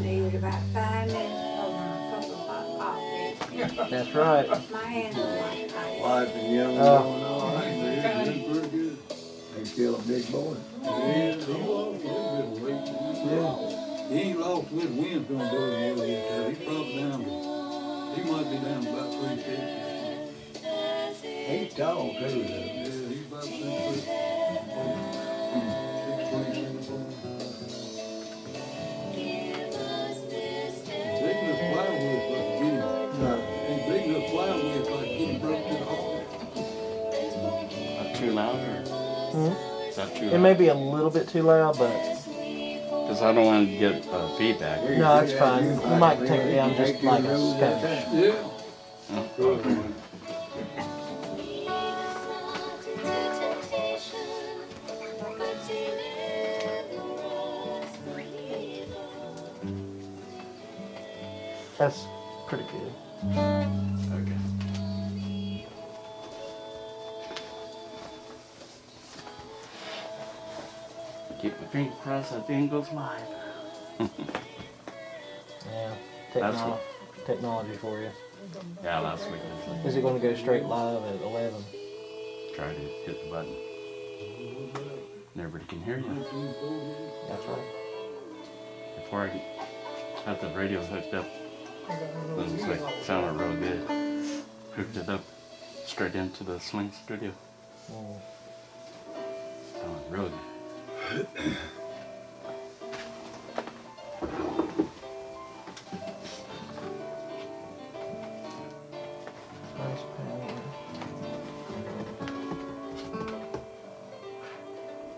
Needed about 5 minutes over a cup of hot coffee. That's right. My hands are like ice. Wife and young one Oh. doing all right. Yeah, he's pretty good. They still a big boy. Yeah, he lost a little bit of weight. Yeah. He ain't lost with wind's gonna do him well yet. He's probably down to, he might be down to about 350. He's tall too, though. Yeah, he's about 6 foot. 6'3", 6'4". Big enough plywood if I could get him. No. Ain't big enough plywood if I could get him broke to the heart. Not too loud or is that too loud? It may be a little bit too loud, but Because I don't want to get feedback. no, it's fine. We might take it down just like a skosh. Yeah. Oh. That's pretty good. Okay. Keep my fingers crossed that thing goes live. Yeah, That's technology for you. Yeah, last week I was like, Is it going to go straight live at 11? try to hit the button. And everybody can hear you. That's right. Before I had the radio hooked up, it was like sounded real good. Hooked it up straight into the Sling Studio. Mm. Sounded real good. Nice power.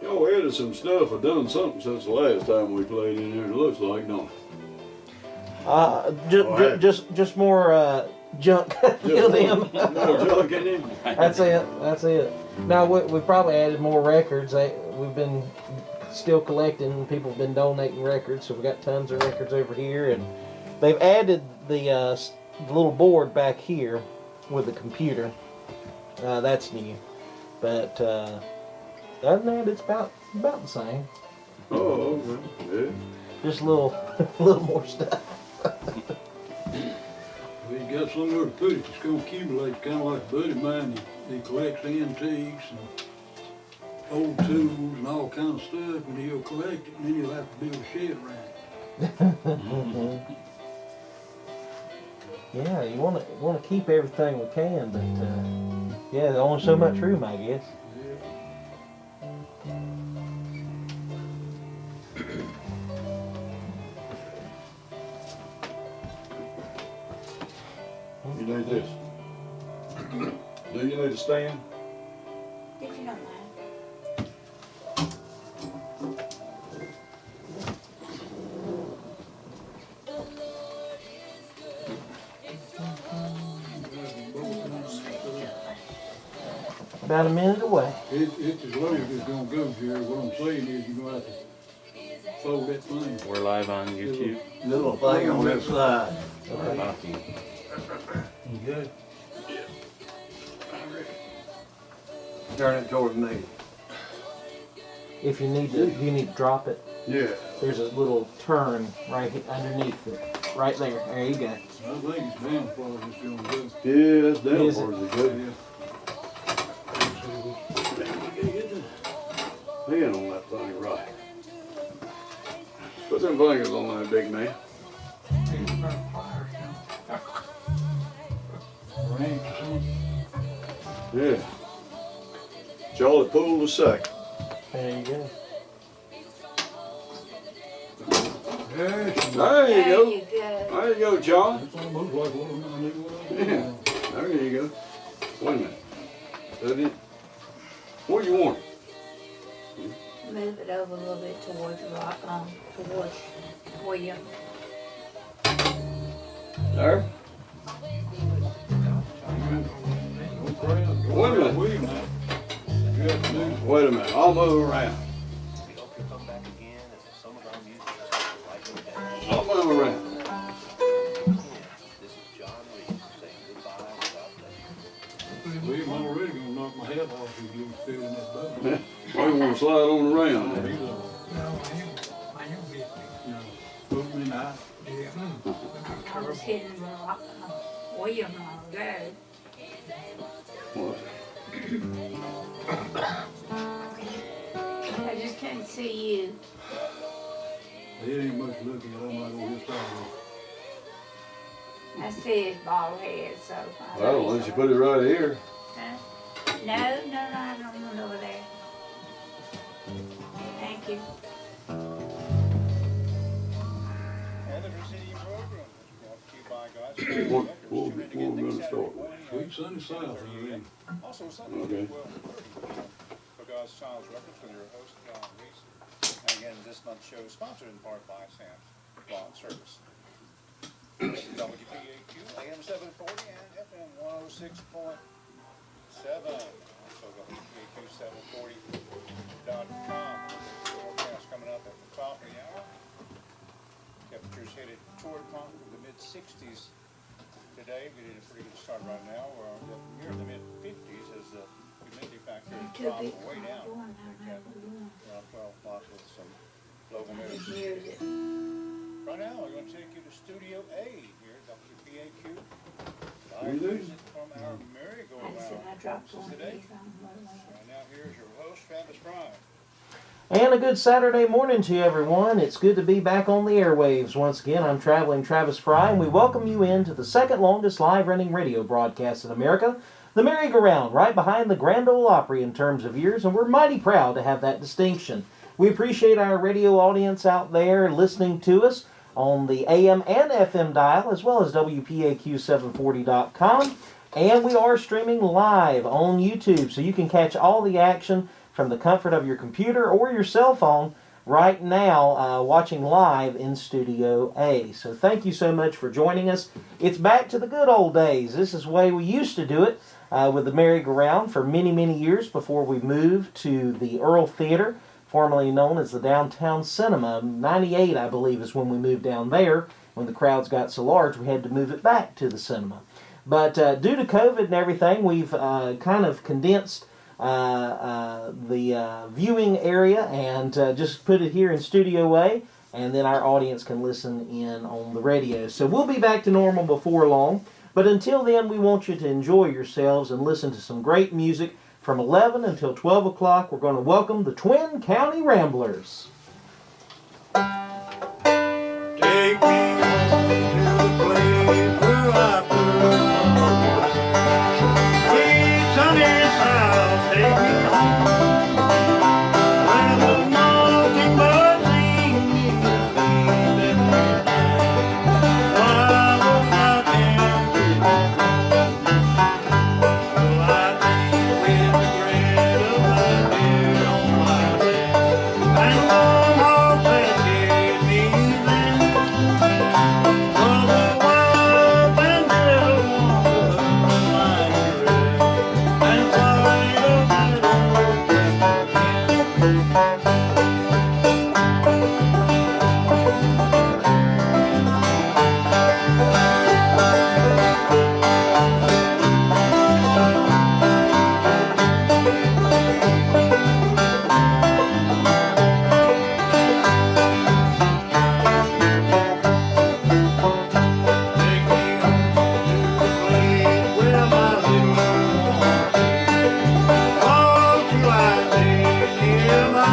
Y'all added some stuff. I've done something since the last time we played in there. It looks like, don't it? Just more junk filled in. More junk in it. That's it. That's it. Now we probably added more records. We've been still collecting. People have been donating records, so we got tons of records over here, and they've added the little board back here with the computer. That's new, but other than that, it's about the same. Oh, okay. Yeah. Just a little little more stuff. We got somewhere to put it. It's gonna accumulate, kind of like a buddy of mine. He collects antiques and old tools and all kind of stuff, and he'll collect it, and then he'll have to build a shed around it. Yeah, you want to keep everything we can, but yeah, there's only so much room, I guess. You need this. Do you need a stand? If you don't mind. About a minute away. It's as low as it's gonna go, Jerry. What I'm saying is you're gonna have to fold that thing. We're live on YouTube. Little thing on that side. We're talking. You good? Turn it toward me. If you need to drop it. Yeah. There's a little turn right underneath it, right there. There you go. I think it's down as far as it's gonna go. Yeah, that's down Is as far as it goes. Hand on that thing right. Put them fingers on that big man. Ranch or something. Yeah. Charlie Poole the second. There you go. Yeah, There you There go. you go. There you go, Charlie. it's almost like what I need what I Yeah. There you go. Wait a minute. That it? What do you want? Move it over a little bit towards towards where you. There? Wait a minute. Wait a minute. You have to do. Wait a minute. I'll move around. I'll move around. I'm already gonna knock my head off if you still in that boat. Well, don't want to slide on around. No, I ain't busy. You know, put me in the eye. I was hitting William all day. What? I just can't see you. It ain't much looking at. I'm not on his side. I see his bald head, so. Well, why don't you put it right here? Huh? No, I don't want over there. Thank you. And the preceding program is brought to you by God's What we're gonna start with. Sweet sunny south, I mean. Also Sunday Okay. at 12:30 for God's Child's Records with your host, John Reese. And again, this month's show is sponsored in part by Sam's Lawn Service. WPAQ, AM 740 and FM 106.7. Also WPAQ740.com. Forecast coming up at the top of the hour. Temperatures headed toward the mid-60s today. We did a pretty good start right now. We're near the mid-50s as the humidity factor has dropped way down. Around 12 o'clock with some local news. Music. Right now, we're going to take you to Studio A here at WPAQ. We Live do. music from our I said merry-go-round I dropped performances one today. piece on the way. Right now, here's your host, Travis Fry. And a good Saturday morning to you, everyone. It's good to be back on the airwaves once again. I'm traveling Travis Fry, and we welcome you into the second longest live-running radio broadcast in America, the Merry-Go-Round, right behind the Grand Ole Opry in terms of years, and we're mighty proud to have that distinction. We appreciate our radio audience out there listening to us on the AM and FM dial, as well as WPAQ740.com. And we are streaming live on YouTube, so you can catch all the action from the comfort of your computer or your cell phone right now, watching live in Studio A. So thank you so much for joining us. It's back to the good old days. This is the way we used to do it with the Merry-Go-Round for many, many years before we moved to the Earl Theater, formerly known as the Downtown Cinema. 98, I believe, is when we moved down there. When the crowds got so large, we had to move it back to the cinema. But due to COVID and everything, we've kind of condensed the viewing area and just put it here in Studio A, and then our audience can listen in on the radio. So we'll be back to normal before long, but until then, we want you to enjoy yourselves and listen to some great music. From 11 until 12 o'clock, we're going to welcome the Twin County Ramblers. Take me home to the place where I first sweet sunny south, take me home where the mockingbird sing me to sleep every night. While those mountains will I think with the bread of my dear on my lips, and warm hearts that give me then. For the wild and bitter water like bread, and fight of take me home to the place where my little one was. All till I lay near my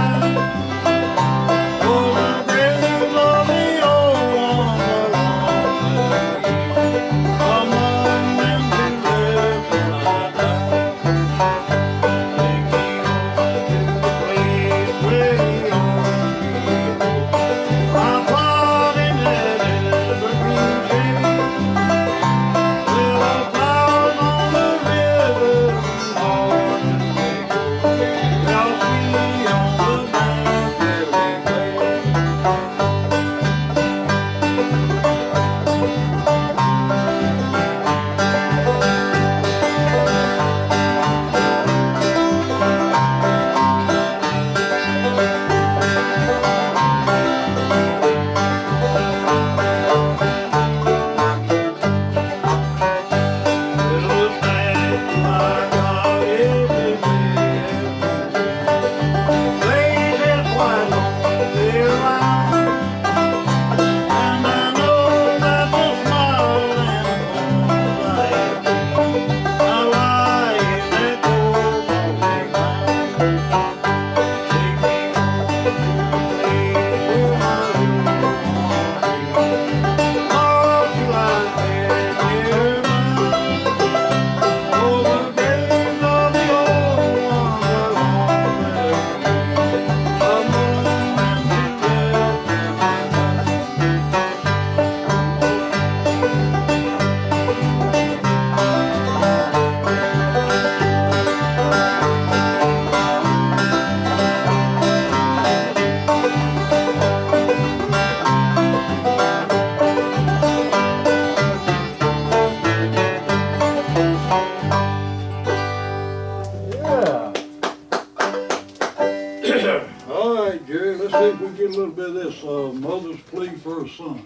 right, Jerry, let's see if we get a little bit of this Mother's Plea for a Son.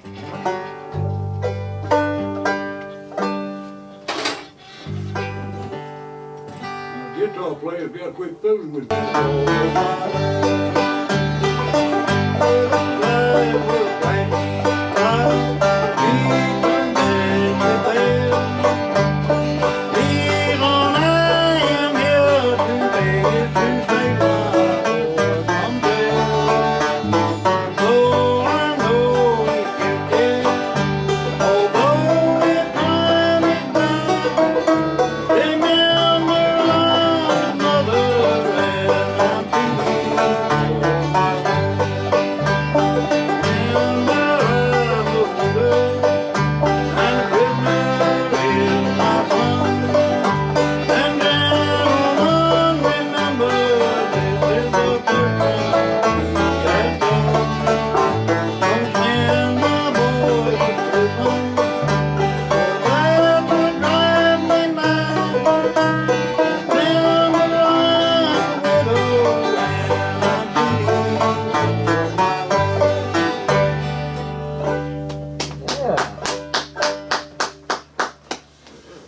Guitar player's got to quit fooling with me.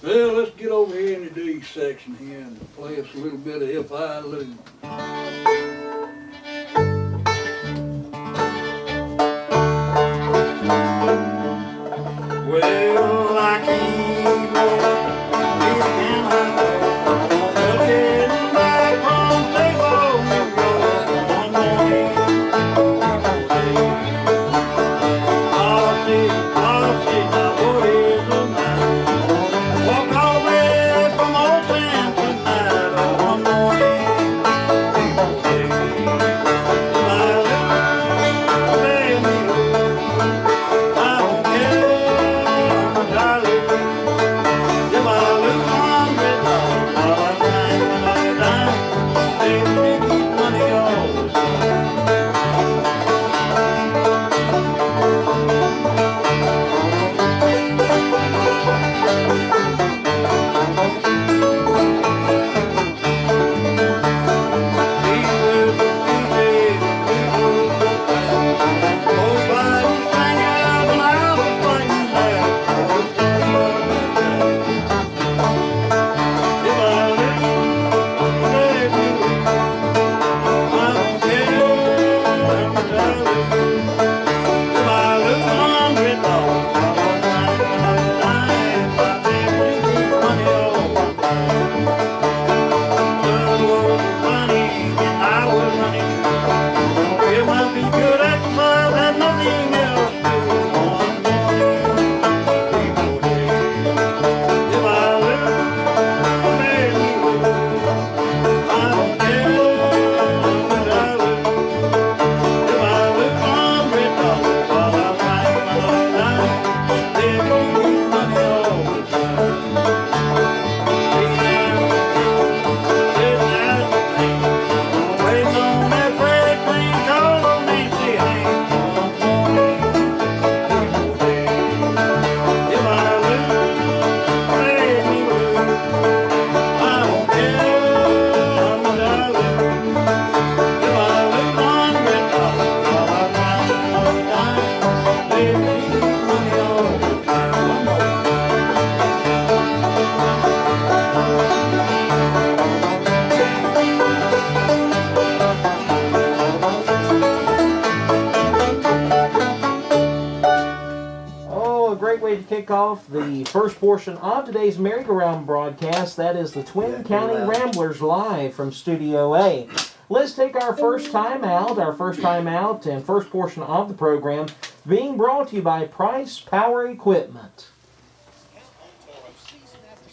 Well, let's get over here in the D section here and play us a little bit of If I Lose. Well, I keep on thinking I'm looking back from St. New York one morning. Now what is the matter? Walk all the way from old Cincinnati one morning. People say, my little baby, I don't care how much I lose. If I lose $100, all I find when I'm dying, baby, they keep money all the time. It might be good exercise and nothing else to one morning. People say, if I lose, baby, I don't care what I lose. If I lose $100, all I find when I'm dying, baby, keep money all the time. Sitting at the tank, waiting on that freight train called on Nancy Hank one morning. People say, if I lose, let me lose. I don't care how much I lose. If I lose $100, all I find when I'm dying, baby, keep money all the time. One more. Oh, a great way to kick off the first portion of today's Merry-Go-Round broadcast. That is the Twin County Ramblers live from Studio A. Let's take our first time out and first portion of the program being brought to you by Price Power Equipment.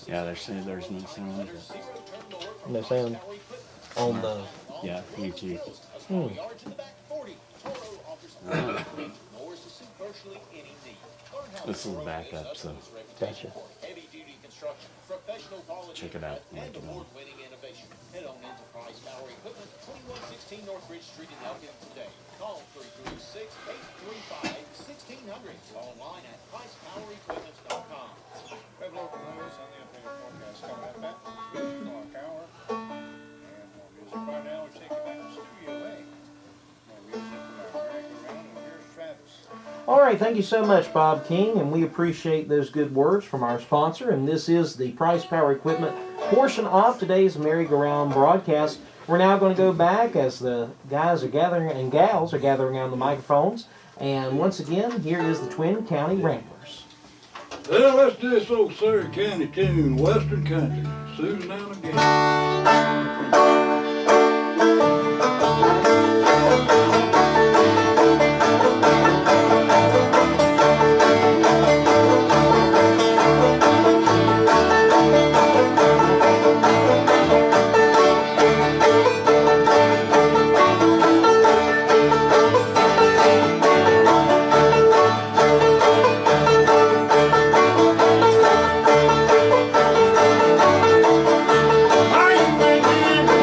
Yeah, they're saying there's no sound. No sound on the... Yeah, YouTube. This is the backup, so Gotcha. check it out. Yeah, get on. Head on into Price Power Equipment, 2116 North Ridge Street in Elgin today. Call 336-835-1600. Online at pricepowerequipment.com. We have local news on the updated forecast coming up at 3 o'clock hour. And more music right now. We take you back to Studio A. And All right, thank you so much, Bob King, and we appreciate those good words from our sponsor. And this is the Price Power Equipment portion of today's Merry-Go-Round broadcast. We're now going to go back as the guys are gathering and gals are gathering on the microphones. And once again, here is the Twin County Ramblers. Well, let's do this old Surrey County tune, Western Country, Susan again. Are you ready?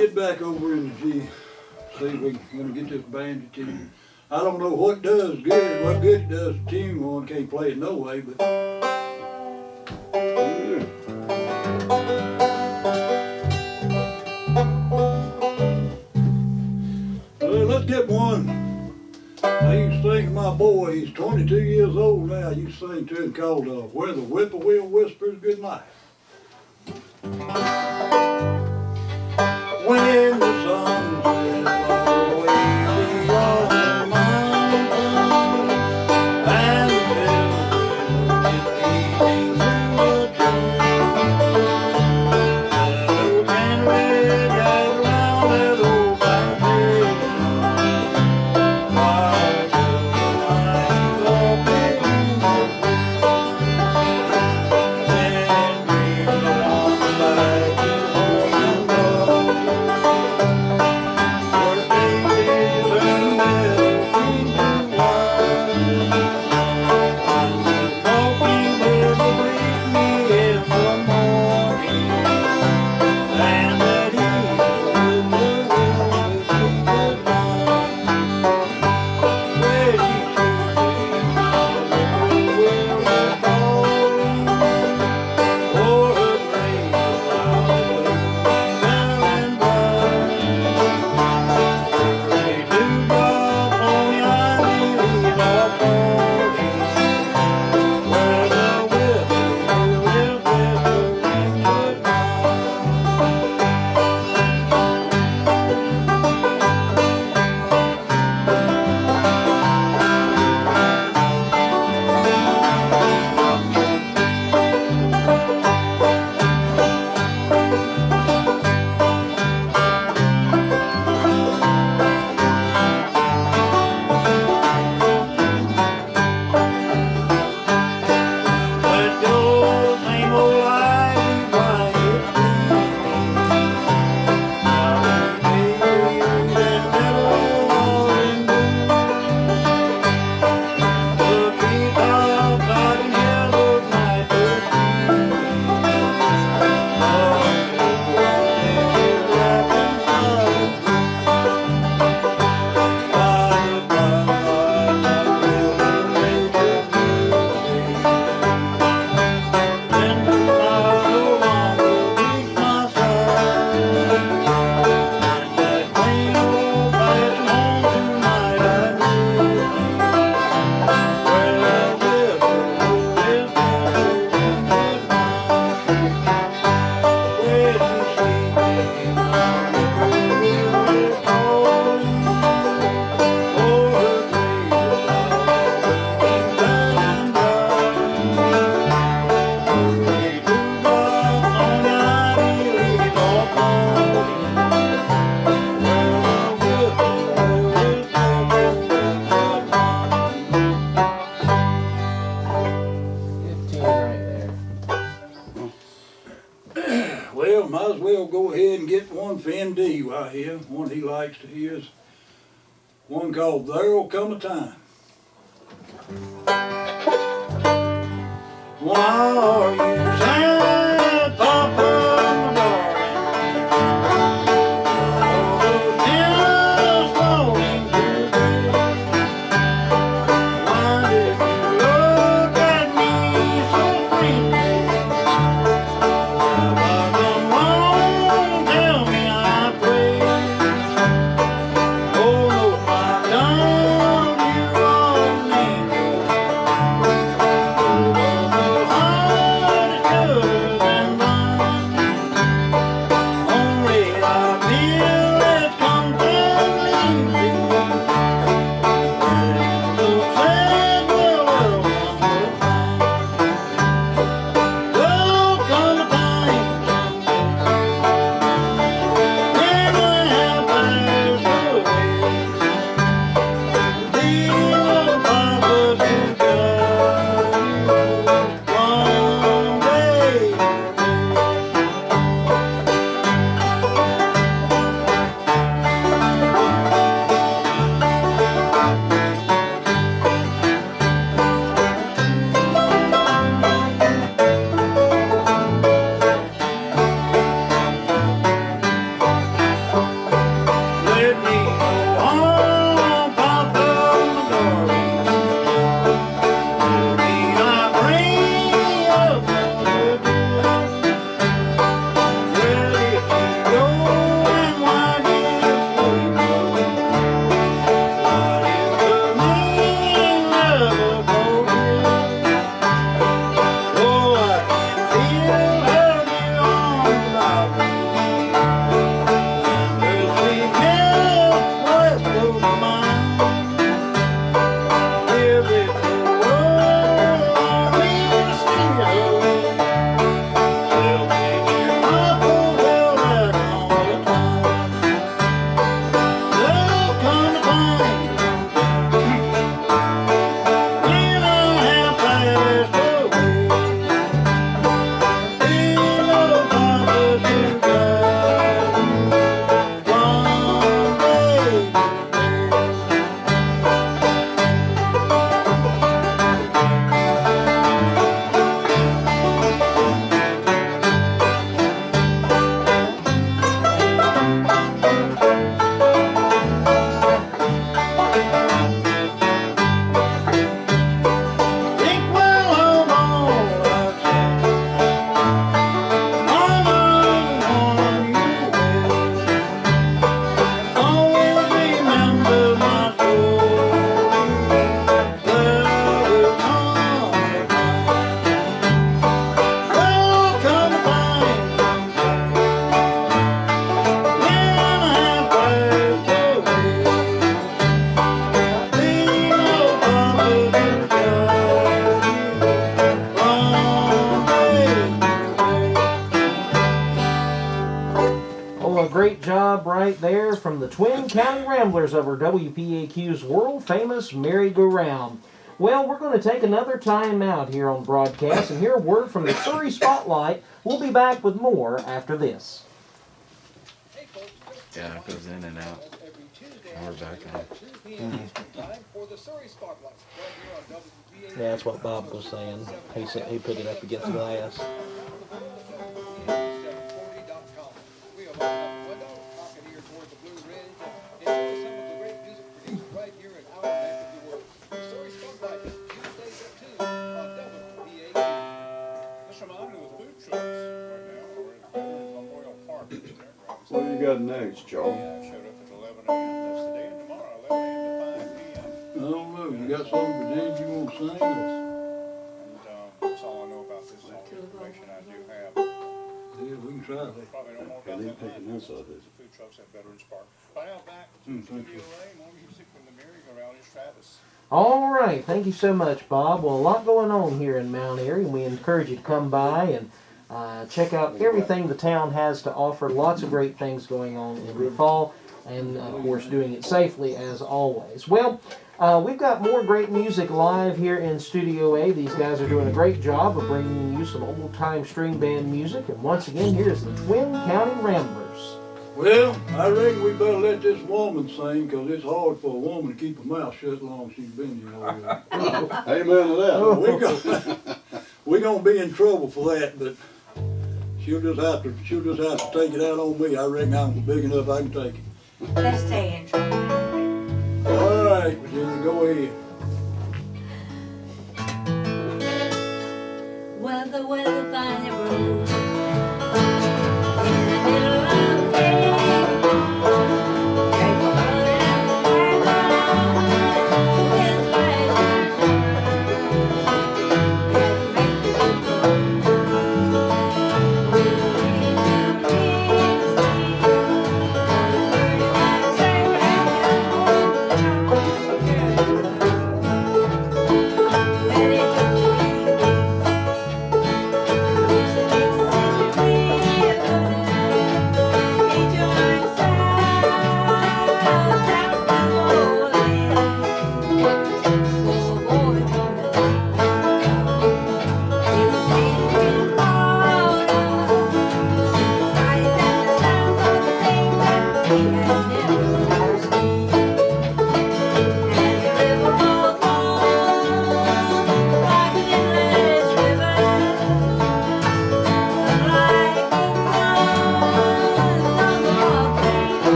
get back over in the G. See if we can get this bandit tune. I don't know what does good, what good it does to tune one. Can't play it no way, but. Let's get one. I used to sing to my boy, he's 22 years old now. I used to sing to him called Where the Whippoorwill Whispers Goodnight. When the sun sets all the way beyond the mountain, and the silver is peeping through the trees, shadows and red gather round that old plantation, while the night is all big in the then dreams of one back to home and love. Well, might as well go ahead and get one for ND right here. One he likes to hear is one called There'll Come a Time. Why are you sad, Papa, my darling? Oh, the tears falling today. Why did you look at me so friendly? Have I done wrong? Tell me, I pray. Oh, Lord, my God, you are an angel. Oh, the heart is good. a great job right there from the Twin County Ramblers over WPAQ's world-famous Merry-Go-Round. Well, we're going to take another time out here on broadcast and hear a word from the Surrey Spotlight. We'll be back with more after this. Yeah, it goes in and out. And we're back on. Yeah, that's what Bob was saying. He put it up against the glass. What do you got next, Joe? Showed up at 11 a.m. That's today and tomorrow, 11 a.m. to 5 p.m. I don't know, you got something for Dan you want to sing? And that's all I know about this. All the information I do have. Yeah, we can try that. Probably no more I about didn't that. take this out of this. Food trucks at Veterans Park. Right now back to Thank you. Studio A. More music from the Merry-Go-Round is Travis. All right, thank you so much, Bob. Well, a lot going on here in Mount Airy, and we encourage you to come by and check out everything the town has to offer. Lots of great things going on in the fall, and of course doing it safely as always. Well, we've got more great music live here in Studio A. These guys are doing a great job of bringing you some old-time string band music. And once again, here's the Twin County Ramblers. Well, I reckon we better let this woman sing, because it's hard for a woman to keep her mouth shut as long as she's been here already. Amen to that. We're gonna be in trouble for that, but she'll just have to take it out on me. I reckon I'm big enough I can take it. Let's stay in trouble. All right, Virginia, go ahead. Well, the weather finally broke in the middle of the day.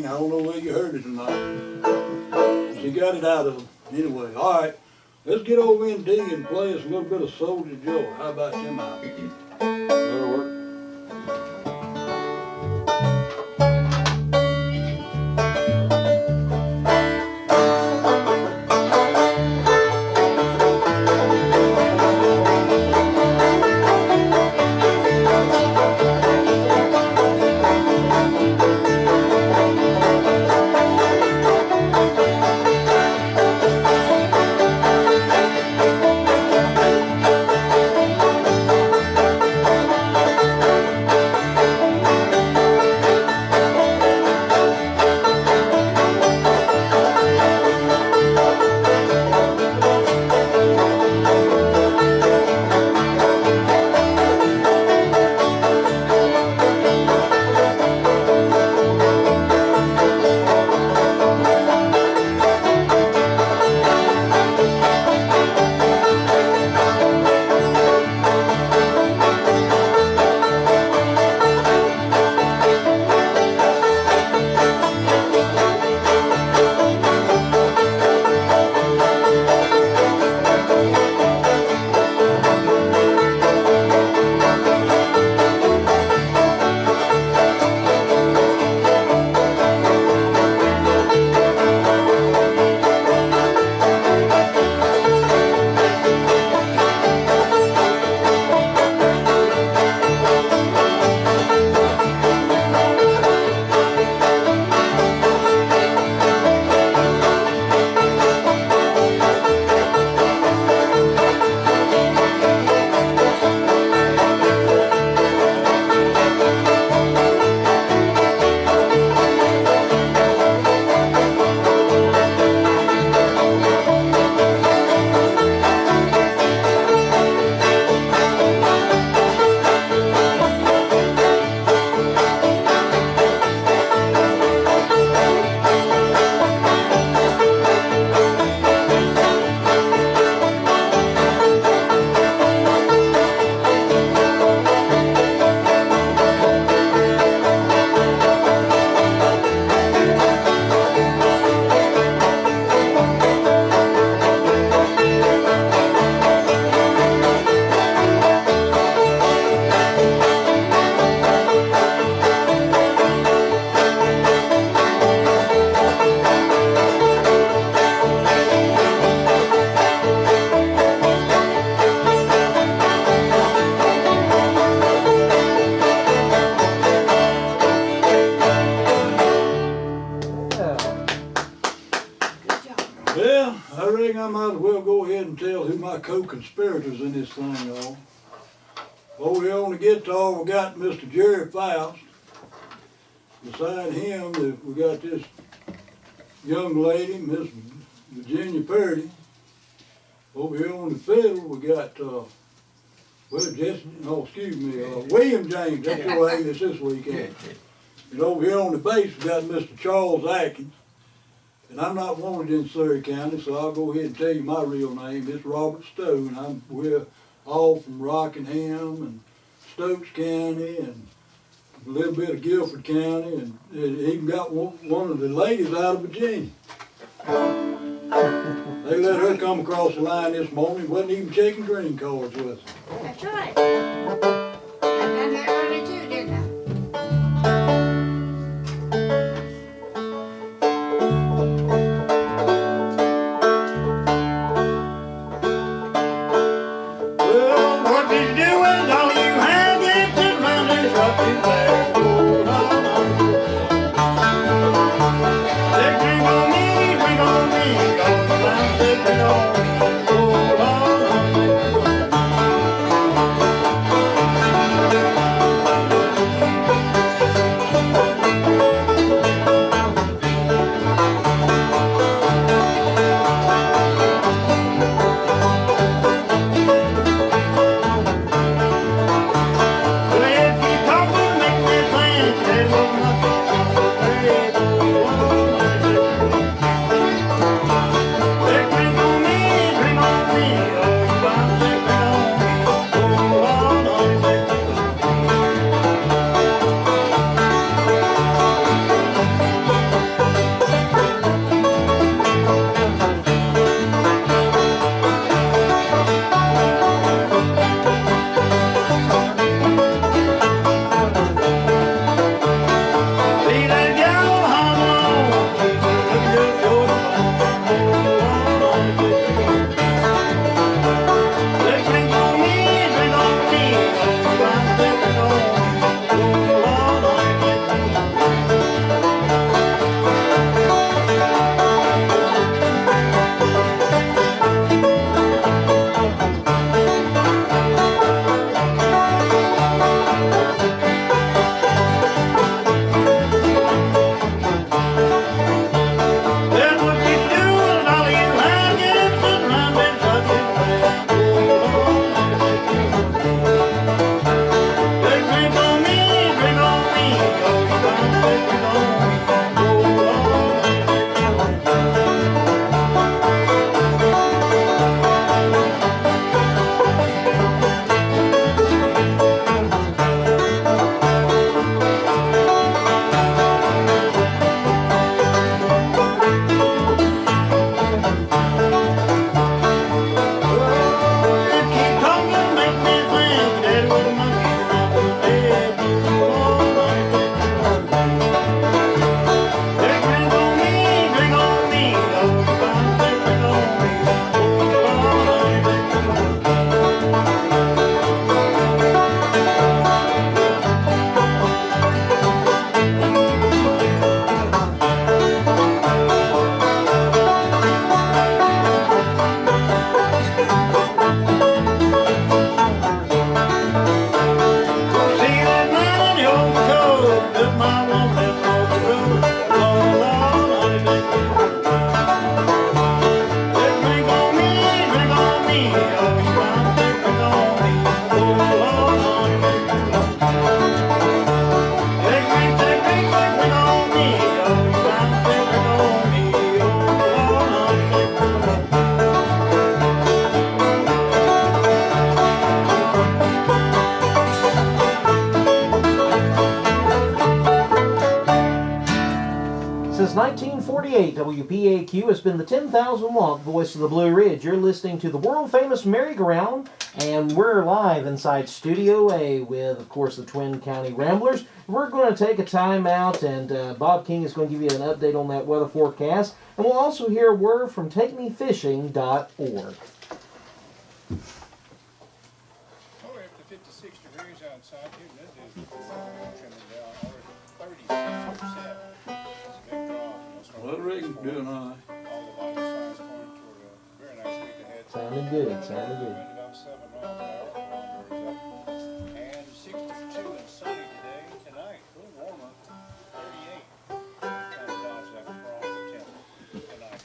I don't know whether you heard it or not. She got it out of him. Anyway, all right. Let's get over in D and play us a little bit of Soldier Joe. How about them out? That'll work. Well, I reckon I might as well go ahead and tell who my co-conspirators in this thing are. Over here on the guitar, we got Mr. Jerry Faust. Beside him, we got this young lady, Miss Virginia Purdy. Over here on the fiddle, we got, William James, that's your alias this weekend. And over here on the bass, we got Mr. Charles Atkins. And I'm not wanted in Surrey County, so I'll go ahead and tell you my real name. It's Robert Stone. We're all from Rockingham and Stokes County and a little bit of Guilford County, and even got one of the ladies out of Virginia. They let her come across the line this morning, wasn't even checking green cards with her. That's right. I done that early too, didn't I? Well, what you doing? All you have is to run and drop you back. They drink on me, drink on me, cause I'm sipping on me. Oh, Lord, drink Since 1948, WPAQ has been the 10,000 watt voice of the Blue Ridge. You're listening to the world famous Merry-Go-Round, and we're live inside Studio A with, of course, the Twin County Ramblers. We're going to take a time out, and Bob King is going to give you an update on that weather forecast, and we'll also hear a word from TakeMeFishing.org. Oh, we're up to 56 degrees outside. Humidity is trimming down. We're at 30%. Well, I reckon we're doing all right. All the vital signs pointing toward a very nice week ahead. Sounded good, sounded good. Wind about 7 miles an hour. Barometer is up. And 62 and sunny today. Tonight, a little warmer, 38. Kind of dodge that frost temp tonight.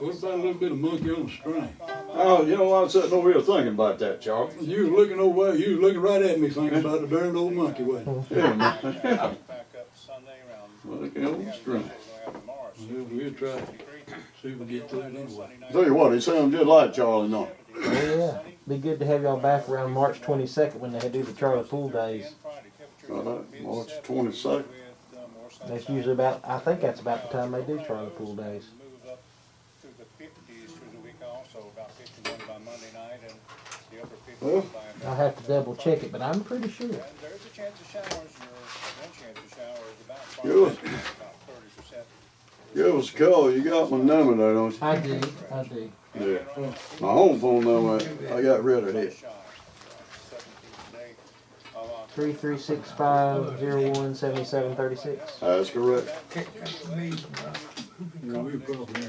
What about a little bit of monkey on the string? Oh, you know what? I was sitting over here thinking about that, Charlie. You was looking over, you was looking right at me thinking about the darn old monkey, wasn't you? Yeah, man. Back up Sunday around. Monkey on the string. We'll try to see if we get through it anyway. Tell you what, he sounds just like Charlie now. Oh, yeah. Be good to have y'all back around March 22nd when they do the Charlie Pool Days. March 22nd. That's usually about, I think that's about the time they do Charlie Pool Days. Move up to the 50s through the week also, about 51 by Monday night, and the upper 50s Well, by I'll have to double check it, but I'm pretty sure. And there's a chance of showers, one chance of showers, about Good. 30%. give us a call. You got my number there, don't you? I do, I do. Yeah. My home phone number, I got rid of it. 336-501-7736. That's correct. Yeah, we probably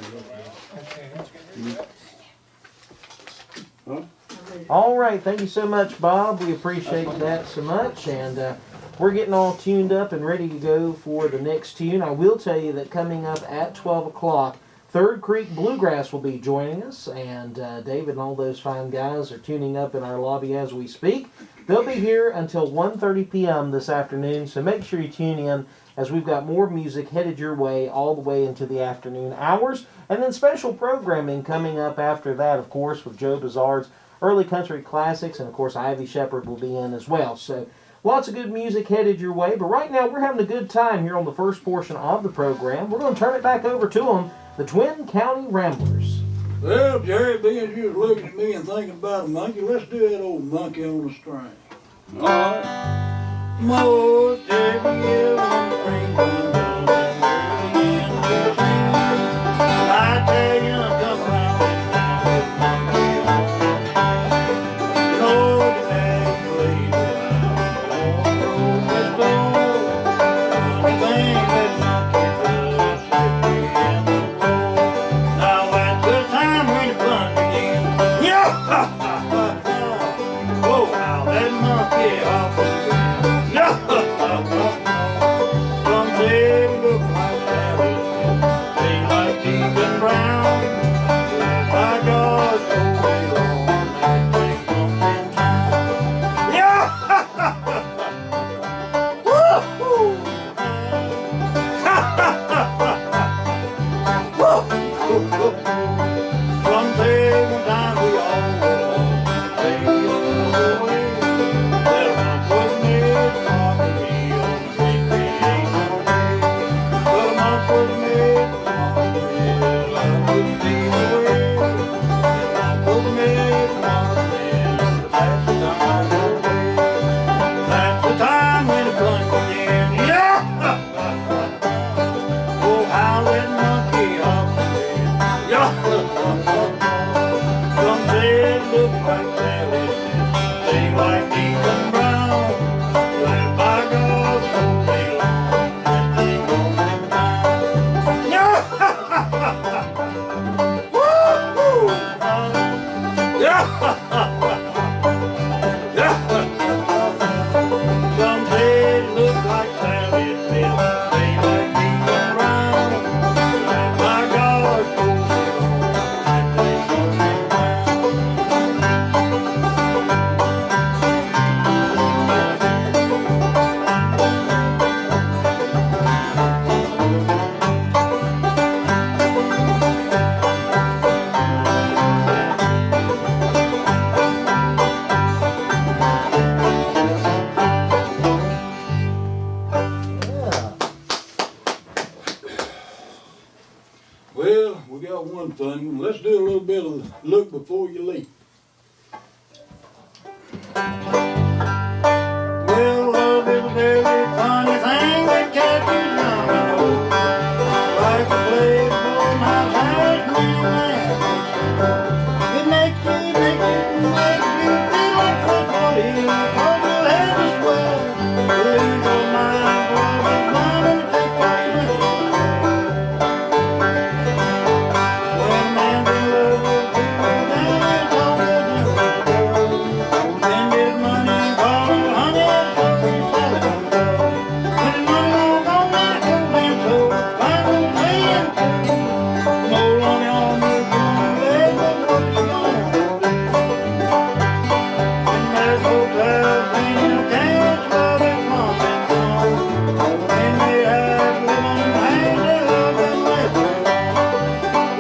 Huh? All right, thank you so much, Bob. We appreciate that so much, and we're getting all tuned up and ready to go for the next tune. I will tell you that coming up at 12 o'clock, Third Creek Bluegrass will be joining us, and David and all those fine guys are tuning up in our lobby as we speak. They'll be here until 1:30 p.m. this afternoon, so make sure you tune in as we've got more music headed your way all the way into the afternoon hours, and then special programming coming up after that, of course, with Joe Bizarre's Early Country Classics, and of course Ivy Shepherd will be in as well. So lots of good music headed your way, but right now we're having a good time here on the first portion of the program. We're going to turn it back over to them, the Twin County Ramblers. Well, Jerry, being you was looking at me and thinking about a monkey, let's do that old monkey on the string. All right. Most every year when the spring comes down, I tell you, I come around this town with a monkey on the string. Lord, the bag plays around, on the stone. Funny thing, that monkey does slippery in the road. Now that's the time when the fun begins. Yeah! Oh, how that monkey hops. Someday we look like savages, they like Deacon Brown. By God, so way long, that thing comes in town. Yeah! Woo-hoo! Someday, one time we all go home, take it away. Well, my foot made mockery on the recreation day. Well, my foot made mockery, well, I wouldn't be away. Well, my foot made mockery, that's the time I go away. That's the time when the fun begins. Yeah! Oh, how that monkey hops away. Yeah! Someday it looks like savages, they like Deacon Brown. Well, by God, so they long, that thing goes in town. Yeah! Woo-hoo! Yeah! Someday it looks like savages, they like Deacon Brown. Well, by God, so they long, that thing goes in town. one funny one. Let's do a little bit of Look Before You Leap. Well, love is a very funny thing that catches young and old. Like a playful mouse has many plans. It makes you feel like football is. Cause your head is swell. Lose your mind for the fun and take your swim. When a man's in love with you, then it's all good news. Spend his money, call her honey, so he's solid on the go. When his money won't go, then it's cool and so fine on saying too. No longer on the bed, but what you gonna do? And there's hotels and you can't love it from and on. When they have living hands, they love and live alone.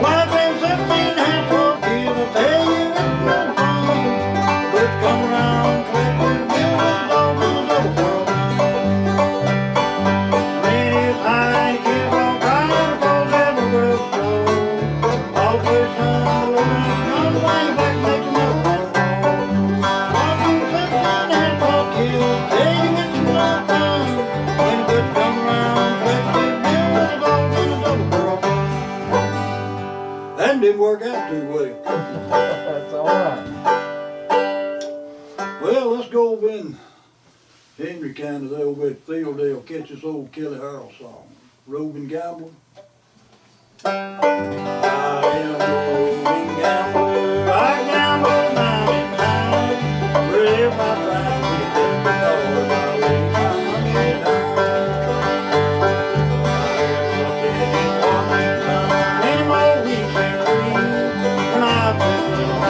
Wife and 17 hands for kids, I tell you it's no fun. But come around, collect your bills, and dog in the door. Rain is high, kids all crying, cause every girl's slow. All fish on the loading, young wine back, make them up and fall. Wife and 17 hands for kids, I tell you it's no fun. When the goods come around, collect your bills, and dog in the door. That didn't work out too well. That's all right. Well, let's go over in Henry County, there over at Fieldale, catch this old Kelly Harrell song. Roving Gambler. I am a roving gambler, I gamble now and now. Where my friends get them because I lay my money down. I am not getting one many more weeks and weeks, when I've been little bit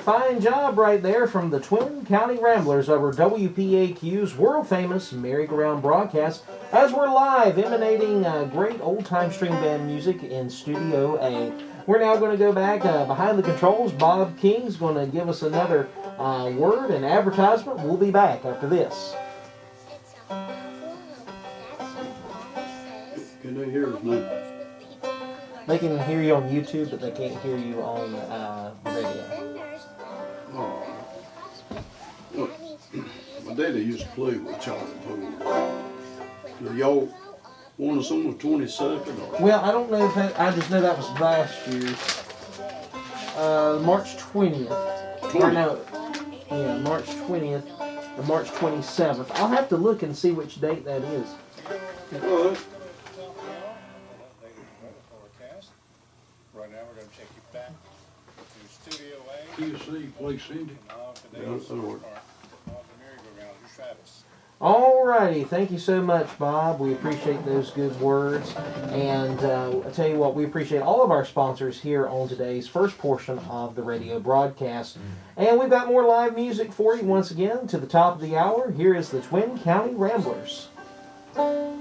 Fine job right there from the Twin County Ramblers over WPAQ's world-famous Merry-Go-Round broadcast as we're live emanating great old-time string band music in Studio A. We're now going to go back behind the controls. Bob King's going to give us another word and advertisement. We'll be back after this. Can they hear us now? They can hear you on YouTube, but they can't hear you on radio. Oh. Look, my daddy used to play with Charlie Poole. Do y'all want us on the 22nd? Or? Well, I don't know if that, I just know that was last year's. March 20th. Or no, yeah, March 20th and March 27th. I'll have to look and see which date that is. All right. Right now we're going to take you back to Studio A. QC, play Cindy. Today's part of the merry-go-round is Travis. Alrighty, thank you so much, Bob. We appreciate those good words. And I tell you what, we appreciate all of our sponsors here on today's first portion of the radio broadcast. And we've got more live music for you once again to the top of the hour. Here is the Twin County Ramblers. Well,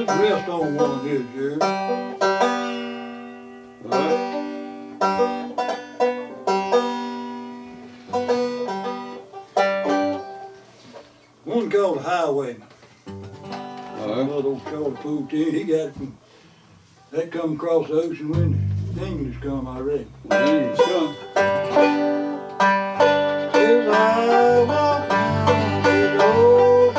there's rest on one here, Jerry. One called the Highwayman. Another old Charlie Poutine, he got it from, that come across the ocean when the English come, I reckon. English come. As I walk down this old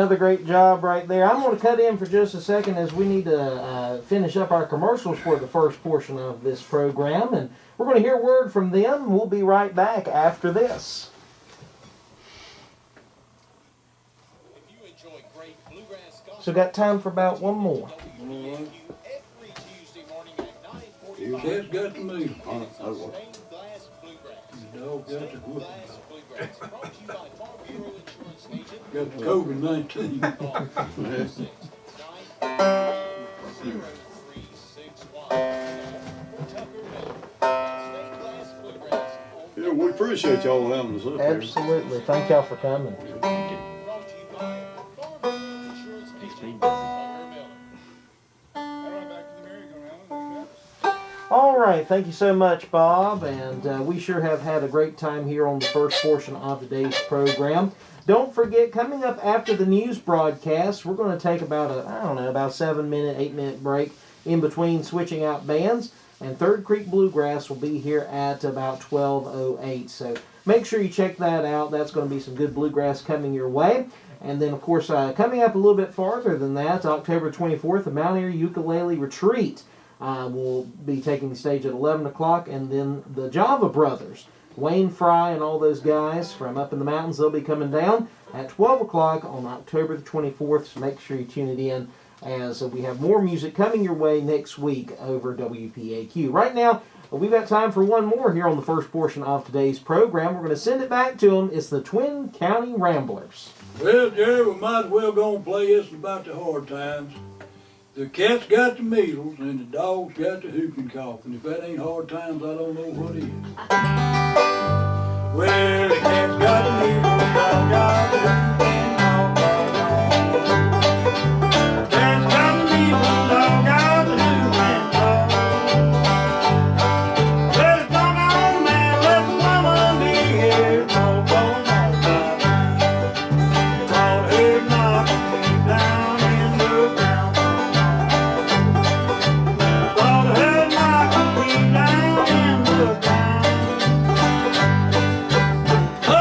another great job right there. I'm going to cut in for just a second as we need to finish up our commercials for the first portion of this program. And we're going to hear a word from them. We'll be right back after this. If you enjoy great bluegrass gospel, So got time for about one more. WPAQ every Tuesday morning at 9:45. Cat's got the meat. Stained glass bluegrass. The dog got the whooping. Glass bluegrass. Brought to you by Farm Bureau Insurance Agent. Got the COVID-19. Call 246-903-0361. Tucker Miller. Stained glass bluegrass. Yeah, we appreciate y'all having us up here. Absolutely. Thank y'all for coming. Brought to you by Farm Bureau Insurance Agent. Tucker Miller. All right, back to the merry-go-round. All right, thank you so much, Bob, and we sure have had a great time here on the first portion of today's program. Don't forget, coming up after the news broadcast, we're going to take about about 7-minute, 8-minute break in between switching out bands, and Third Creek Bluegrass will be here at about 12:08. So make sure you check that out. That's going to be some good bluegrass coming your way. And then, of course, coming up a little bit farther than that, October 24th, the Mount Airy Ukulele Retreat. Will be taking the stage at 11 o'clock, and then the Java Brothers, Wayne Fry and all those guys from up in the mountains, they'll be coming down at 12 o'clock on October the 24th, so make sure you tune it in as we have more music coming your way next week over WPAQ. Right now, we've got time for one more here on the first portion of today's program. We're going to send it back to them. It's the Twin County Ramblers. Well, Jerry, we might as well go and play this about the hard times. The cat's got the measles and the dog's got the whooping cough. And if that ain't hard times, I don't know what is. Well, the cat's got the measles, the dog's got the whooping cough. The cat's got the measles, the dog's got the whooping cough. Well, come on, man, let the woman be here. Don't go on by me. Call her knocking me down in the ground. Oh,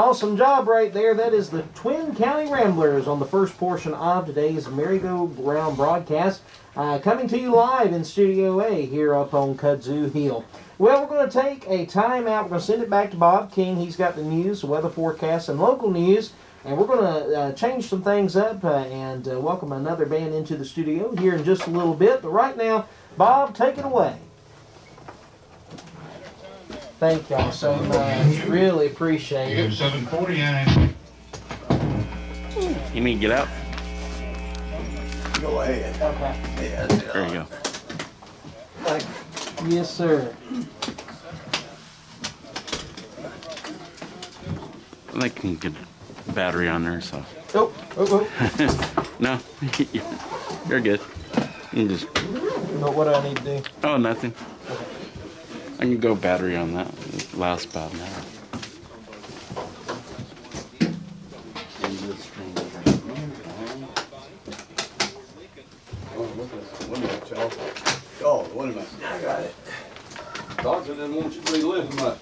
Awesome job right there. That is the Twin County Ramblers on the first portion of today's Merry-Go-Round broadcast. Coming to you live in Studio A here up on Kudzu Hill. Well, we're going to take a time out. We're going to send it back to Bob King. He's got the news, the weather forecast, and local news. And we're going to change some things up and welcome another band into the studio here in just a little bit. But right now, Bob, take it away. Thank y'all so much. Really appreciate it. 749. You mean get out? Go ahead. Okay. Yeah, There you go. Thank you. Yes, sir. I think you can get a battery on there, so. Oh. No, you're good. You can just. What do I need to do? Oh, nothing. I can go battery on that. It lasts about an hour. Wait a minute, Charles. Oh, wait a minute. I got it. Doctor didn't want you to be lifting that.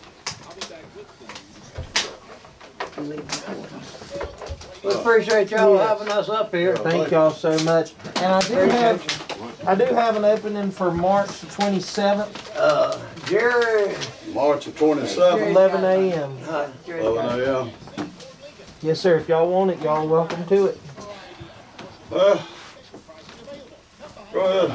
We appreciate y'all having us up here. Thank y'all so much. And I do have an opening for March the 27th, Jerry. March the 27th, 11 a.m. Jerry 11 a.m. Yes, sir. If y'all want it, y'all are welcome to it. Go ahead.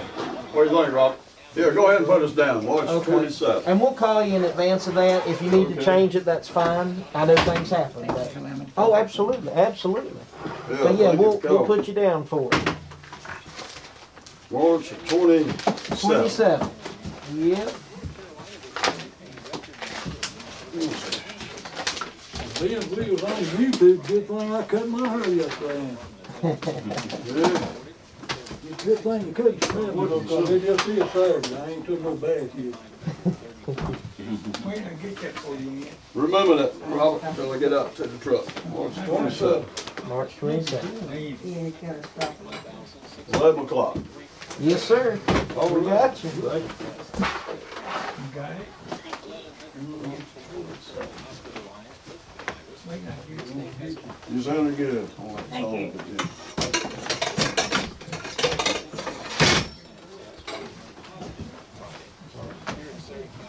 What do you think, Rob? Here, go ahead and put us down. March Okay. 27th. And we'll call you in advance of that. If you need to change it, that's fine. I know things happen. But, oh, absolutely, absolutely. But yeah, thank you we'll for coming. put you down for it. March the 27th. 27. Yeah. Being we was on YouTube, good thing I cut my hair yesterday. Yeah. Good thing you couldn't smell it, because they just see a Saturday. I ain't took no bath yet. Wait, I get that for you. Remember that, Robert, until I get out to the truck. March 27th, March 27. 11 o'clock. Yes, sir. Oh, we got you. Thank you. Got it? You sounded good. Thank you.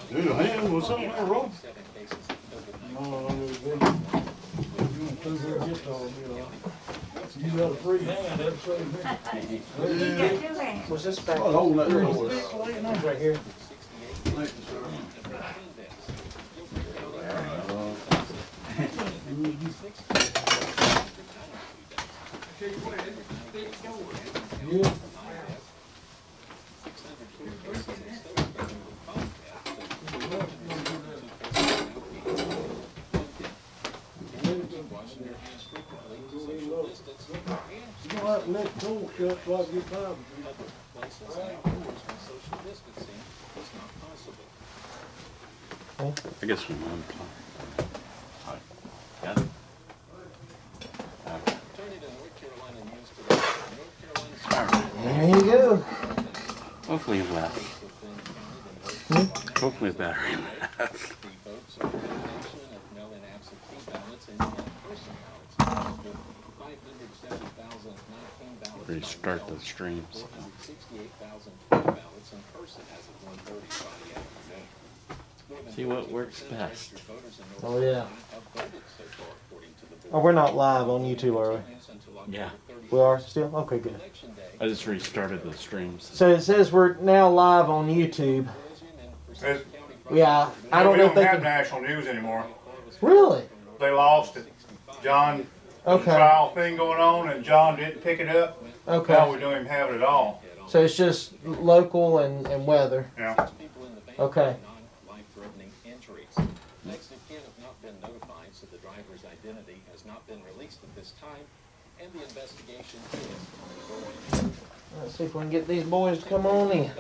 Dude, a hand was something wrong. No, you went through there and get all you got a free hand, that'd save me. You got two hands. Was this back? Oh, hold that door. Right here. Thank you, sir. Yeah. You don't have to let the door shut so I get by with I guess we want to. Got it. There you go. Hopefully it lasts. Hopefully the battery lasts. Restart the streams. See what works best. Oh, yeah. Oh, we're not live on YouTube, are we? Yeah. We are still? Okay, good. I just restarted the streams. So it says we're now live on YouTube. Yeah, I don't know if they have can. national news anymore. Really? They lost it. John, Okay. trial thing going on, and John didn't pick it up. Now Okay. we don't even have it at all. So it's just local and weather. Yeah. Okay. Next of kin have not been notified, so the driver's identity has not been released at this time, and the investigation is ongoing. Let's see if we can get these boys to come on in.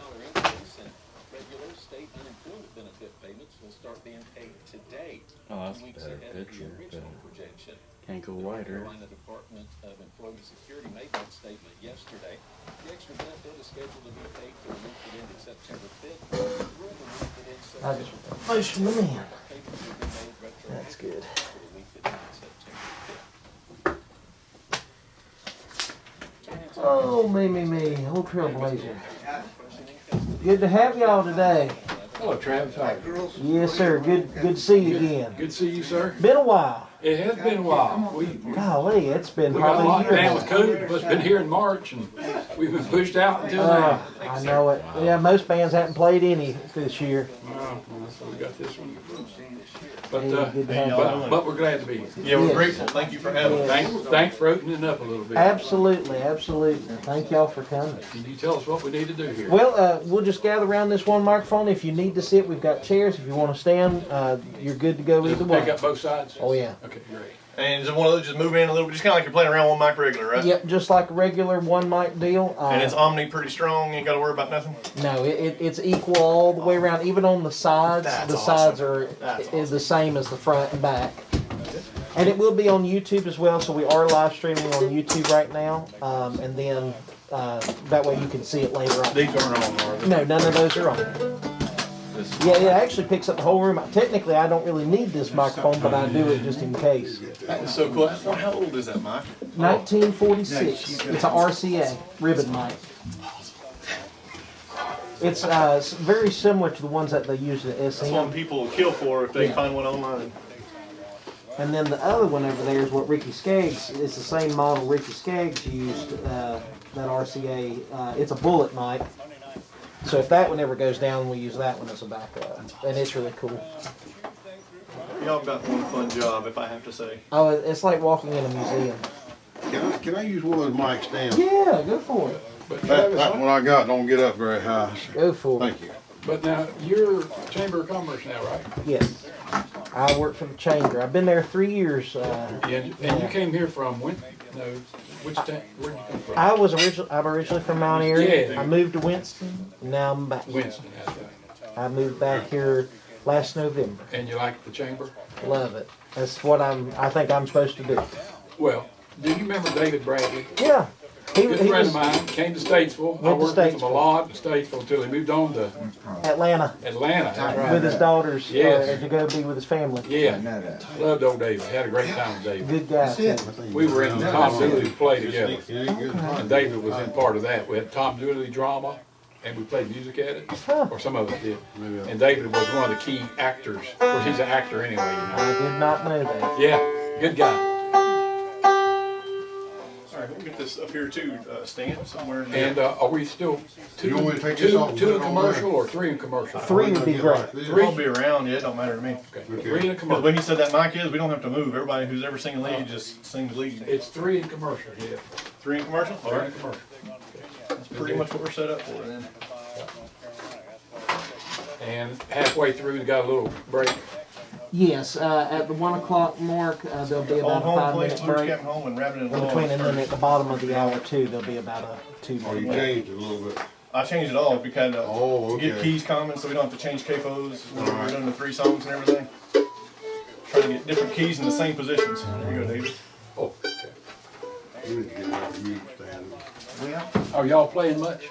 Regular state unemployment benefit payments will start being paid today. Oh, that's a weeks better ahead of the picture. original projection. Can't go The North wider. Carolina Department of Employment Security made that statement yesterday. The extra benefit is scheduled to be paid for the week that ended September 5th through the week that ends I just September 5th. motion them in. Payments will be made retroactive That's good. for the week that ended September Oh, me. Old Trailblazer. Good to have y'all today. Hello, Travis. How are you? Yes, sir. Good to see you again. Good to see you, sir. Been a while. It has been a while. Golly, it's been We got probably locked a year down now. with COVID, but it's been here in March, and we've been pushed out until now. I know it. Yeah, most bands haven't played any this year. So we got this one. Hey, good to But, have you. but we're glad to be here. Yeah, we're Yes. grateful. Thank you for having us. Thanks for opening it up a little bit. Absolutely. Thank y'all for coming. Can you tell us what we need to do here? Well, we'll just gather around this one microphone. If you need to sit, we've got chairs. If you want to stand, you're good to go either Pick way. up both sides? Oh, yeah. Okay, great. And just one of those, just move in a little bit, just kind of like you're playing around one mic regular, right? Yep, just like a regular one mic deal. And it's Omni pretty strong. You ain't got to worry about nothing. No, it's equal all the way around, even on the sides. That's The awesome. sides are That's is the same as the front and back. And it will be on YouTube as well, so we are live streaming on YouTube right now. And then that way you can see it later on. These aren't on, are they? No, none of those are on. Yeah, it actually picks up the whole room. Technically, I don't really need this microphone, but I do it just in case. That is so cool. How old is that mic? 1946. It's a RCA ribbon mic. It's very similar to the ones that they use at That's one SM. people will kill for if they find one online. And then the other one over there is what Ricky Skaggs, it's the same model Ricky Skaggs used, that RCA. It's a bullet mic. So if that one ever goes down, we use that one as a backup. And it's really cool. Y'all got one fun job, if I have to say. Oh, it's like walking in a museum. Can I use one of those mic stands? Yeah, go for it. But That Travis, one I got don't get up very high. Go for it. Thank you. but now, you're Chamber of Commerce now, right? Yes. I work for the Chamber. I've been there 3 years. And you came here from when? No, which town? Where'd you come from? I'm originally from Mount Airy. Yeah. I moved to Winston. Now I'm back. Winston, that's right. I moved back here last November. And you like the Chamber? Love it. That's what I think I'm supposed to do. Well, do you remember David Bradley? Yeah. Good friend of mine, came to Statesville. I Went to worked with him a Statesville. lot in Statesville until he moved on to Atlanta Atlanta. That's right. with his daughters Yes. to go be with his family. Yeah, loved old David. Had a great time with David. Good guy. Too. We were in the Tom Dooley play together, It ain't good. and David was in part of that. We had Tom Dooley drama, and we played music at it, Huh. or some of us did. And David was one of the key actors. Of course, he's an actor anyway, you know. I did not know that. Yeah, good guy. All right, we'll get this up here too, Stan, somewhere in there. And are we still two, You want me to take this off? two in commercial or three in commercial? 3 would be great. We'll all be around, yeah, it don't matter to me. Okay, three in Because commercial. when he said that mic is, we don't have to move. Everybody who's ever singing lead just sings lead. It's three in commercial, yeah. 3 in commercial? All Three in right, commercial. that's pretty much what we're set up for then. And halfway through, we got a little break. Yes, at the 1 o'clock mark, there'll be Old about a home 5 place, minute Luke's break. Captain Home and Rabbit and In between, and then Law. at the bottom of the hour too, there'll be about a 2 Oh, you minute break. changed it a little bit. I changed it all because Oh, to get okay. keys common so we don't have to change capos when we're doing the 3 songs and everything. Trying to get different keys in the same positions. There you go, David. Oh, okay. You need to get like a music stand. Are y'all playing much?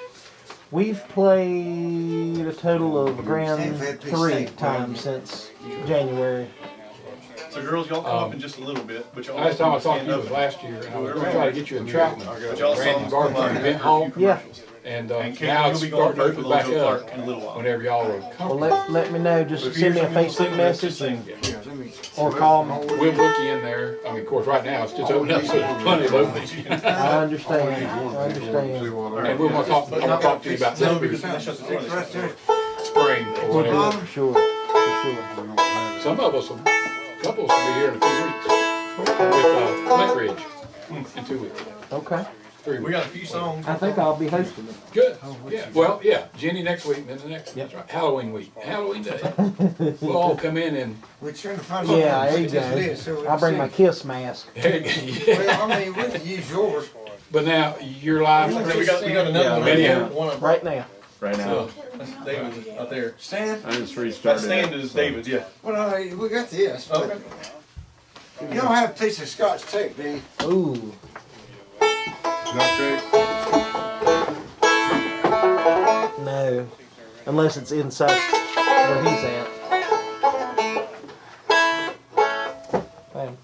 We've played a total of grand 3 times since January. So girls, y'all come up in just a little bit, but y'all Last time I talked stand to you up. was last year, and I was gonna try to get you in Troutman. But y'all Randy songs Barton come event up hall. after Yeah. And And Kate, now you'll it's be going starting to first open with back Little Clark up in a little while. whenever y'all are Well, comfortable. let me know. Just If send me a you're singing, Facebook message sing. or call me. We'll book you in there. I mean, of course, right now it's just open up, so there's plenty of openings. I understand. I understand. And we're gonna talk, I'm gonna talk to you about No, next because year's they shut the door. spring or We'll do it whatever. for sure. For sure. Some of us, couples will be here in a few weeks with Flint Ridge in 2 weeks. Okay. 3 We weeks. got a few songs. I think I'll be hosting it. Good. Yeah. Well, yeah. Jenny next week, and then the next. Yep. That's right. Halloween week. Halloween day. We'll all come in and. We're trying to find Yeah, there you this list so we go. can I'll bring see. my kiss mask. Yeah. Well, I mean, we could use yours. But now you're live. Okay, we got another Yeah, one. video. One of Right now. Right now. So, that's David's out there. Stand? I just That restarted stand it, is so- David's, yeah. Well, we got this. But Okay. you don't have a piece of scotch tape, do you? Ooh. Okay. No. Unless it's inside where he's at. Bam.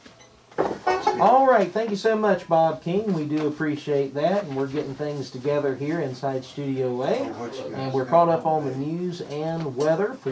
All right, thank you so much, Bob King. We do appreciate that, and we're getting things together here inside Studio A. And we're caught up on the news and weather for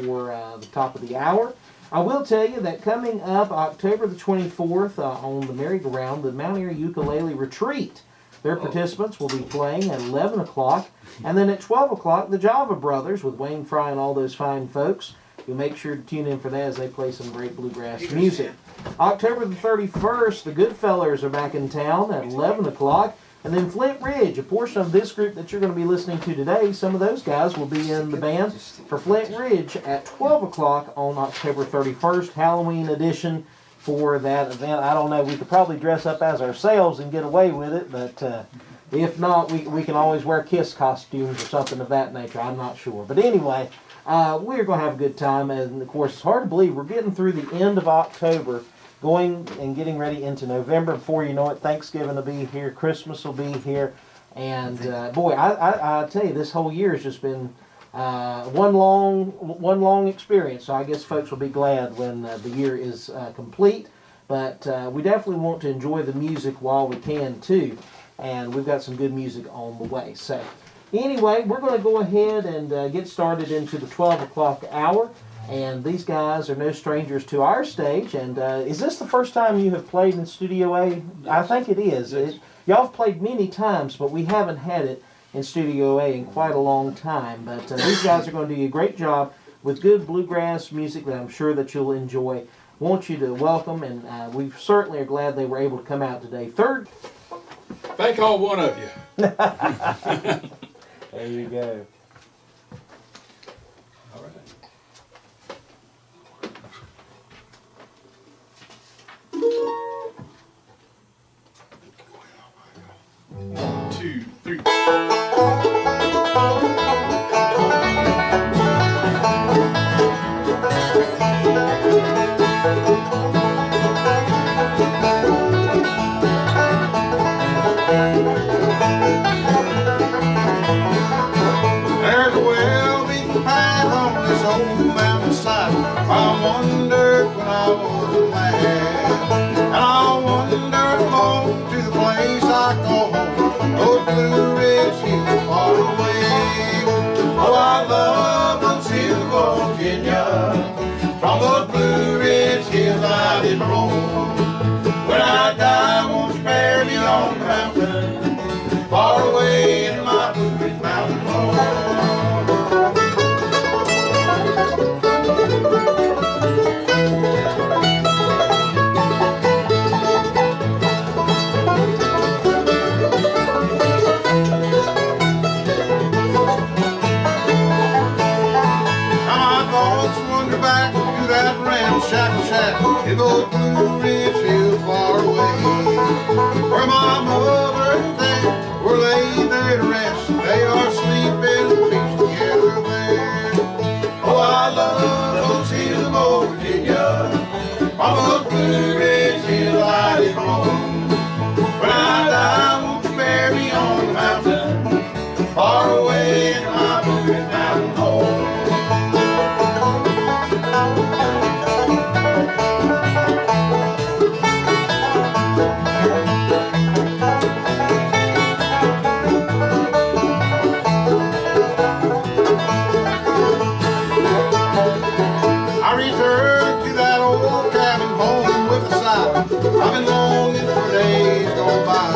the top of the hour. I will tell you that coming up October the 24th on the Merry-Go-Round, the Mount Airy Ukulele Retreat. Their participants will be playing at 11 o'clock. And then at 12 o'clock, the Java Brothers with Wayne Fry and all those fine folks. You'll make sure to tune in for that as they play some great bluegrass music. October the 31st, the Goodfellas are back in town at 11 o'clock. And then Flint Ridge, a portion of this group that you're going to be listening to today, some of those guys will be in the band for Flint Ridge at 12 o'clock on October 31st, Halloween edition for that event. I don't know, we could probably dress up as ourselves and get away with it, but if not, we can always wear Kiss costumes or something of that nature. I'm not sure. But anyway, we're going to have a good time. And, of course, it's hard to believe we're getting through the end of October, going and getting ready into November. Before you know it, Thanksgiving will be here, Christmas will be here, and boy, I tell you, this whole year has just been one long experience. So I guess folks will be glad when the year is complete. But we definitely want to enjoy the music while we can too, and we've got some good music on the way. So anyway, we're going to go ahead and get started into the 12 o'clock hour. And these guys are no strangers to our stage. And is this the first time you have played in Studio A? I think it is. Y'all have played many times, but we haven't had it in Studio A in quite a long time. But these guys are going to do a great job with good bluegrass music that I'm sure that you'll enjoy. Want you to welcome, and we certainly are glad they were able to come out today. Third. Thank all one of you. There you go. All right. 1, 2, 3. There's a well-beaten path on this old mountainside. I wondered when I was a lad, and I wandered along to the place I call home. Those Blue Ridge Hills far away. Oh, I love those hills of Virginia. From those Blue Ridge Hills I did roam. When I die, won't you bury me on the mountain, far away in my Blue Ridge mountain home. In those Blue Ridge Hills far away, where my mother and dad were laid there to rest. They are sleeping in peace together there. Oh, I love those hills of Virginia. From those Blue Ridge Hills I did roam. When I die, won't you bury me on the mountain, far away in my Blue Ridge mountain home. I've been longing for days gone by.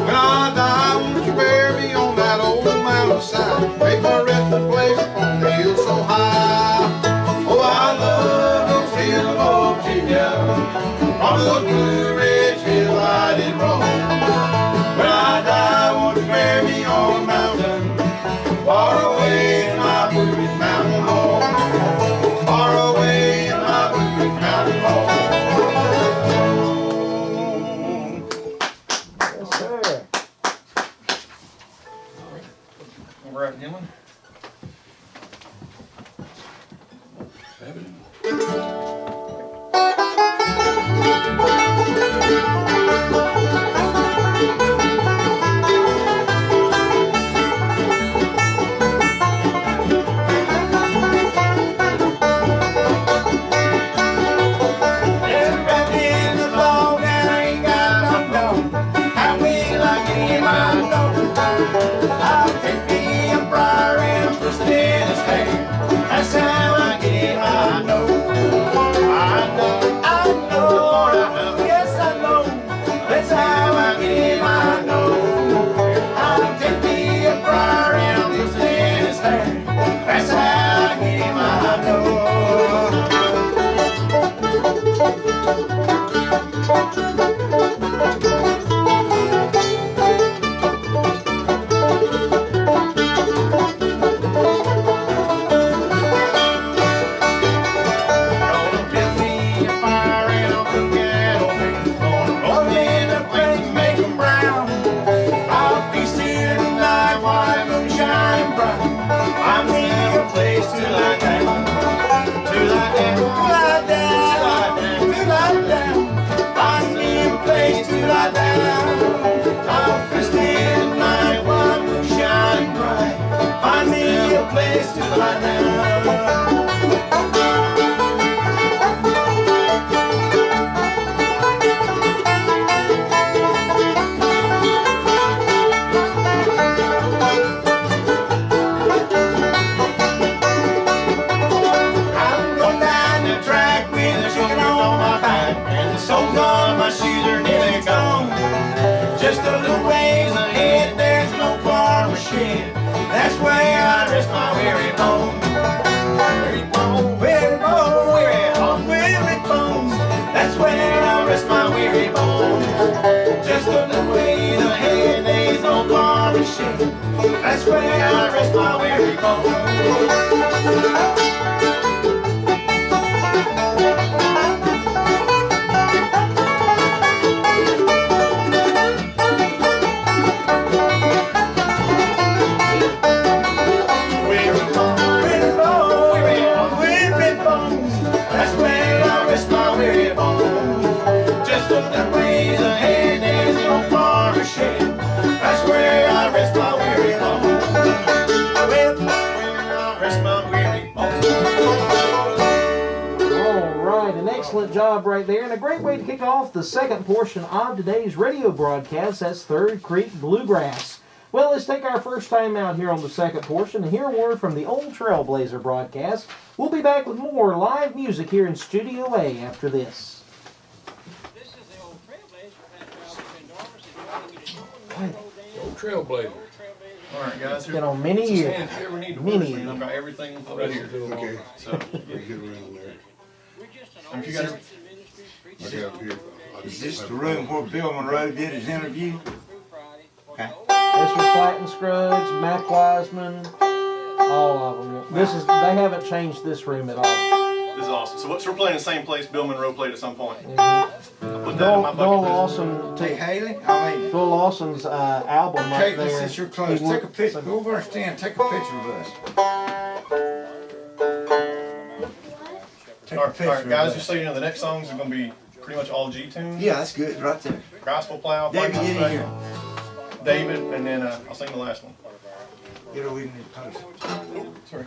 When I die, won't you bury me on that old mountainside? Make my resting place upon the hill so high. Oh, I love those hills of Virginia. From those Blue Ridge Hills I did roam. When I die, won't you bury me on the mountain, far away in my Blue Ridge mountain home. Far away in my Blue Ridge mountain home. Right, gentlemen. to the light now. Soles on my shoes are nearly gone. Just a little ways ahead, there's no farmer shed. That's where I rest my weary bones. Weary bones, weary bones, weary bones, weary bones. That's where I rest my weary bones. Just a little ways ahead, there's no farmer shed. That's where I rest my weary bones. Excellent job right there, and a great way to kick off the second portion of today's radio broadcast. That's Third Creek Bluegrass. Well, let's take our first time out here on the second portion and hear a word from the Old Trailblazer broadcast. We'll be back with more live music here in Studio A after this. This is the Old Trailblazer. Old Trailblazer. All right, guys. It's been on many years. If you ever need to Many work, I've got everything right here. Okay. So, Get around there. if you got everything. Okay, up here. Is this the room where Bill Monroe did his interview? Okay. This was Flatten Scruggs, Mac Wiseman, all of them. They haven't changed this room at all. This is awesome. So we're playing the same place Bill Monroe played at some point. Mm-hmm. I put that in my bucket list. Hey, Haley, I mean, Bill Lawson's album right take there. this at your clothes. Take a picture. Go over and stand. Take a picture of us. Take All a right, picture guys, of just us. so you know, the next songs are going to be pretty much all G tunes. Yeah, that's good. Right there. Gospel Plow, David, Franklin get in here. Special, David, and then I'll sing the last one. Get over in the post. Sorry.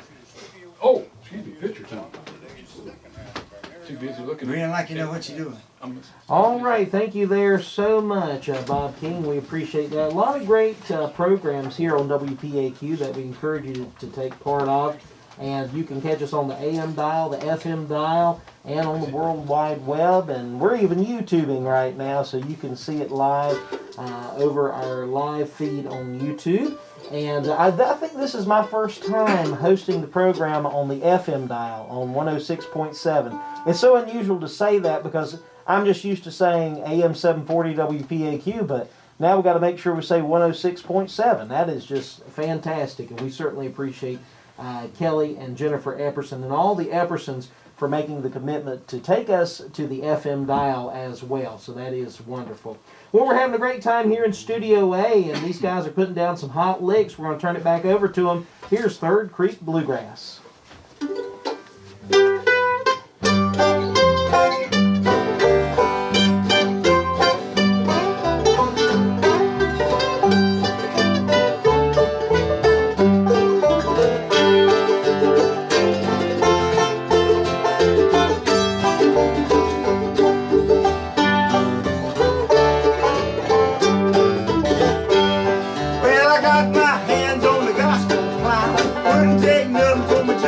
Oh, excuse me, picture time. Too busy looking. Reading like you know what you're doing. All right, thank you there so much, Bob King. We appreciate that. A lot of great programs here on WPAQ that we encourage you to take part of. And you can catch us on the AM dial, the FM dial, and on the World Wide Web. And we're even YouTubing right now, so you can see it live over our live feed on YouTube. And I think this is my first time hosting the program on the FM dial on 106.7. It's so unusual to say that because I'm just used to saying AM 740 WPAQ, but now we've got to make sure we say 106.7. That is just fantastic, and we certainly appreciate Kelly and Jennifer Epperson and all the Eppersons for making the commitment to take us to the FM dial as well. So that is wonderful. Well, we're having a great time here in Studio A, and these guys are putting down some hot licks. We're going to turn it back over to them. Here's Third Creek Bluegrass. Well, I got my hands on the gospel plow. Wouldn't take nothing from a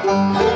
Yeah.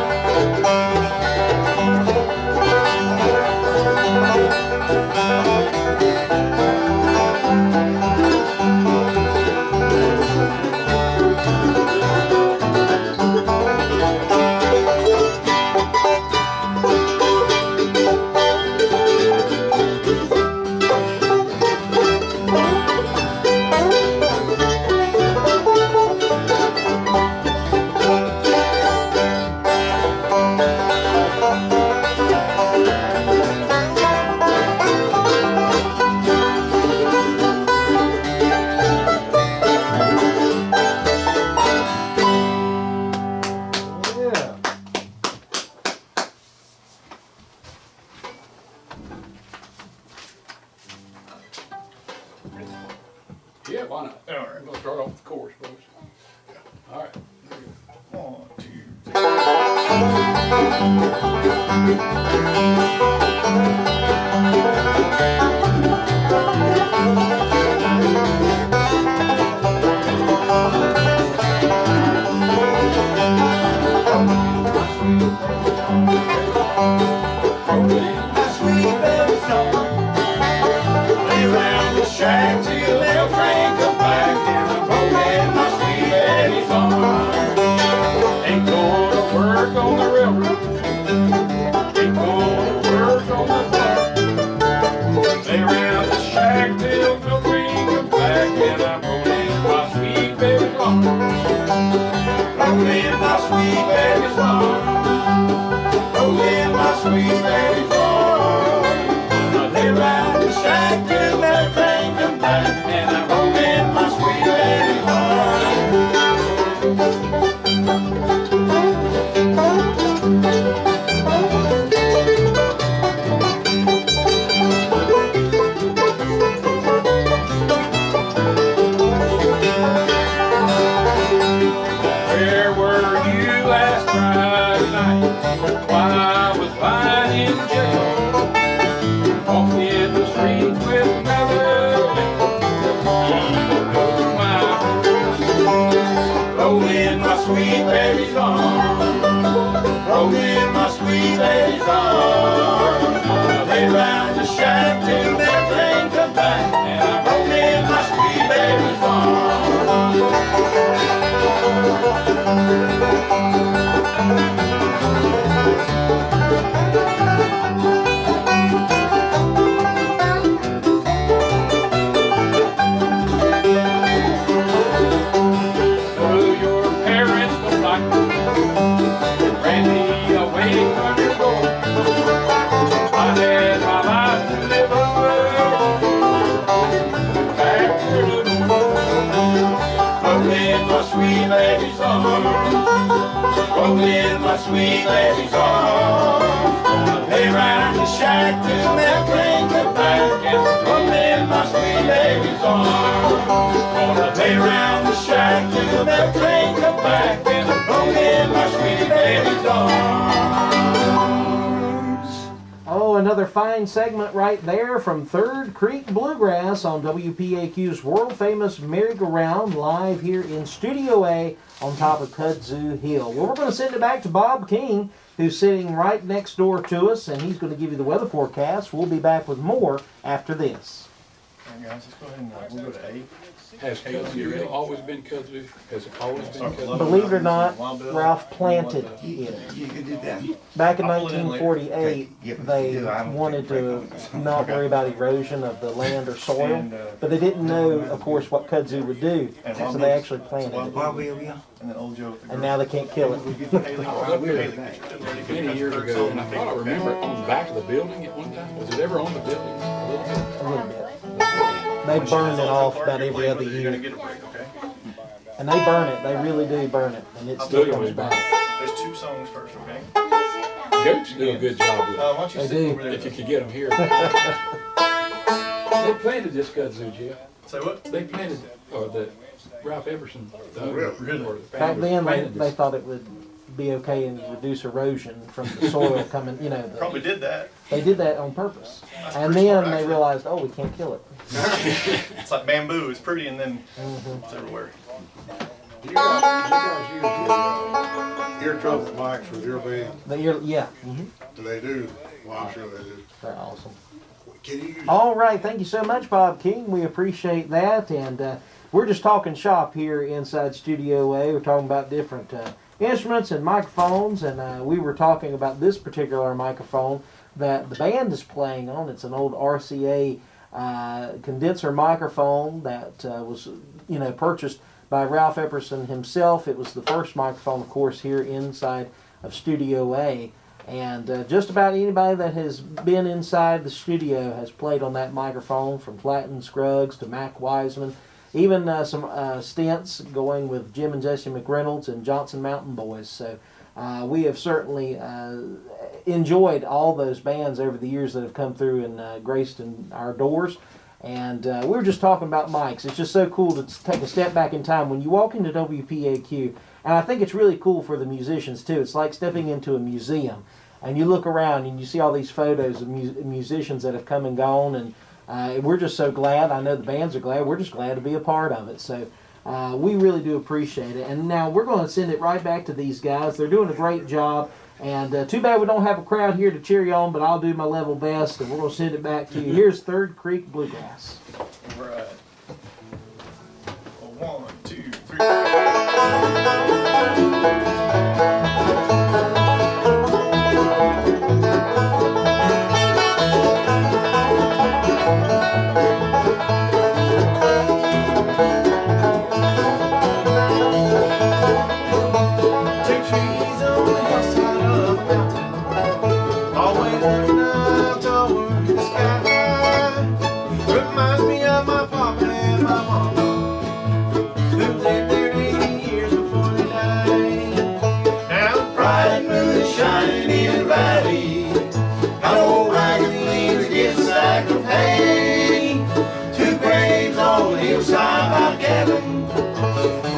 Yeah, why not? All right. I'm gonna start off the chorus, folks. All right. 1, 2, 3. Sweet baby song. Lay around the shack till they'll crank them back, and I'm rolling my sweet baby's arm. Ain't gonna work on the railroad. Ain't gonna work on the farm. Lay around the shack till the bring them back, and I'm rolling my sweet baby's arm. Rolling my sweet baby's arm. Rolling my sweet baby's arm. I lay around the shack till they'll crank them back, and I'm rolling my sweet baby's arm. Where were you last Friday night? While I was lying in jail, walking the streets with another Rolling my sweet baby's arm. Rolling my sweet baby's arm. I lay round the shack till that train come back, and I'm rolling my sweet baby's So your parents don't like me, ran me away from your door. I had my life to live back to the rolling my sweet baby's arms. Rolling my sweet baby's arms. I lay round the shack till that train come back, and rolling my sweet baby's arms. Gonna lay round the shack till that train come back, and rolling my sweet baby's arms. Oh, another fine segment right there from Third Creek Bluegrass on WPAQ's world-famous Merry-Go-Round, live here in Studio A on top of Kudzu Hill. Well, we're going to send it back to Bob King, who's sitting right next door to us, and he's going to give you the weather forecast. We'll be back with more after this. All right, guys, let's go ahead and we'll go to 8. Has kudzu Hill always been kudzu? Has it always been kudzu? Believe it or not, Ralph planted it. You can do that. Back in I'll pull it in later. 1948, Yeah, but they you do, I don't wanted take to break on it. not worry about erosion of the land or soil, And, but they didn't know, of course, what kudzu would do, And so Bob they Brooks. actually planted it. Why will you? And then old Joe with the And girl. now they can't kill it. We get the Haley. Oh, weird. Haley. Many years ago, and I thought I remember it on the back of the building at one time. Was it ever on the building? A little bit. A little bit. They burned it off about every other You're gonna year. get a break, okay? And they burn it, they really do burn it, and it still comes back. There's 2 songs first, okay? Goats do a good job with it. Why don't you They sit do. over there? If you could get them here. They planted this kudzu, Jeff. Say what? They planted, or the Ralph Everson. Really? Back then, they thought it would be okay and reduce erosion from the soil coming, you know. Probably did that. They did that on purpose. That's And pretty then smart, they actually. realized, oh, we can't kill it. It's like bamboo. It's pretty and then it's everywhere. You guys use your ear trumpet mics with your band? Yeah. Mm-hmm. Do they do? Well, I'm sure they do. They're awesome. Can you use? All right, thank you so much, Bob King. We appreciate that, and we're just talking shop here inside Studio A. We're talking about different instruments and microphones, and we were talking about this particular microphone that the band is playing on. It's an old RCA condenser microphone that was, purchased by Ralph Epperson himself. It was the first microphone, of course, here inside of Studio A. And just about anybody that has been inside the studio has played on that microphone, from Flatten Scruggs to Mac Wiseman, even some stints going with Jim and Jesse McReynolds and Johnson Mountain Boys. So we have certainly enjoyed all those bands over the years that have come through and graced our doors. And we were just talking about mics. It's just so cool to take a step back in time. When you walk into WPAQ, and I think it's really cool for the musicians too. It's like stepping into a museum, and you look around and you see all these photos of musicians that have come and gone, and we're just so glad. I know the bands are glad. We're just glad to be a part of it. So we really do appreciate it. And now we're going to send it right back to these guys. They're doing a great job, and too bad we don't have a crowd here to cheer you on, but I'll do my level best, and we're going to send it back to you. Here's Third Creek Bluegrass. All right. 1, 2, 3.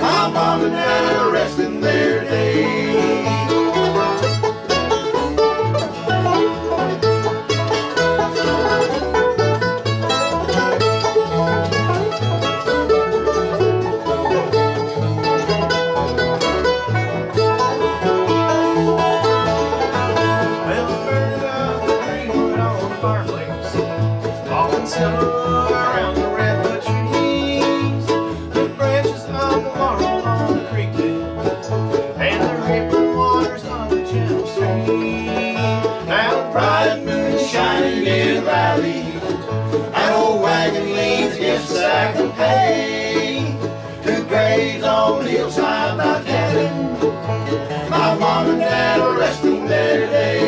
My mom and dad are resting there today. Well, I burned up the greenwood on the fireplace, often summer around the redwood trees, the branches of the laurel on the creek bed, and the rippling waters of the gentle stream. Now the bright moon is shining in the valley, an old wagon leans against the sack of hay. Two graves on the hillside by cabin, my mom and dad are resting there today.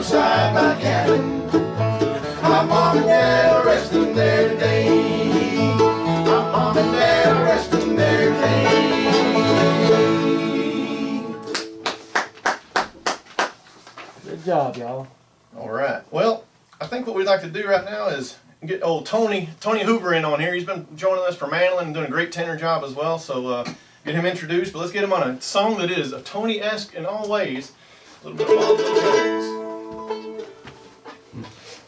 Side by cabin, my mom and dad are resting there today. My mom and dad are resting there today. Good job, y'all. All right. Well, I think what we'd like to do right now is get old Tony Hoover in on here. He's been joining us for mandolin and doing a great tenor job as well. So get him introduced. But let's get him on a song that is a Tony-esque in all ways. A little bit of Bob Jones.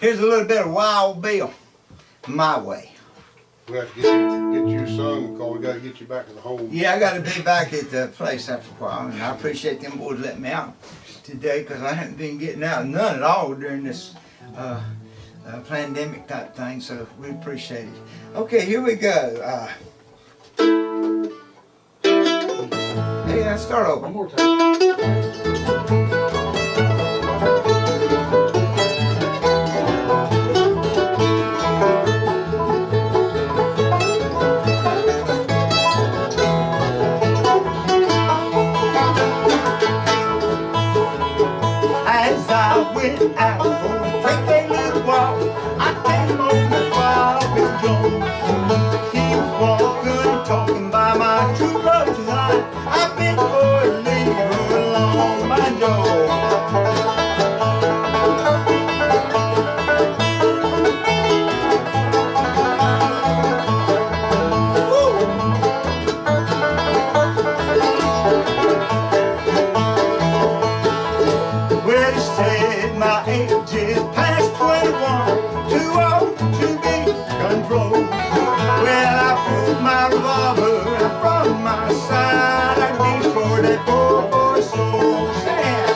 Here's a little bit of Wild Bill, My Way. We have to get you sung because we got to get you back to the home. Yeah, I got to be back at the place after a while, and I appreciate them boys letting me out today because I haven't been getting out none at all during this pandemic type thing, so we appreciate it. Okay, here we go. Hey, let's start over. One more time. just past 21, too old to be controlled. Well, I pulled my revolver from my side. I reached for that poor boy's soul. Sam.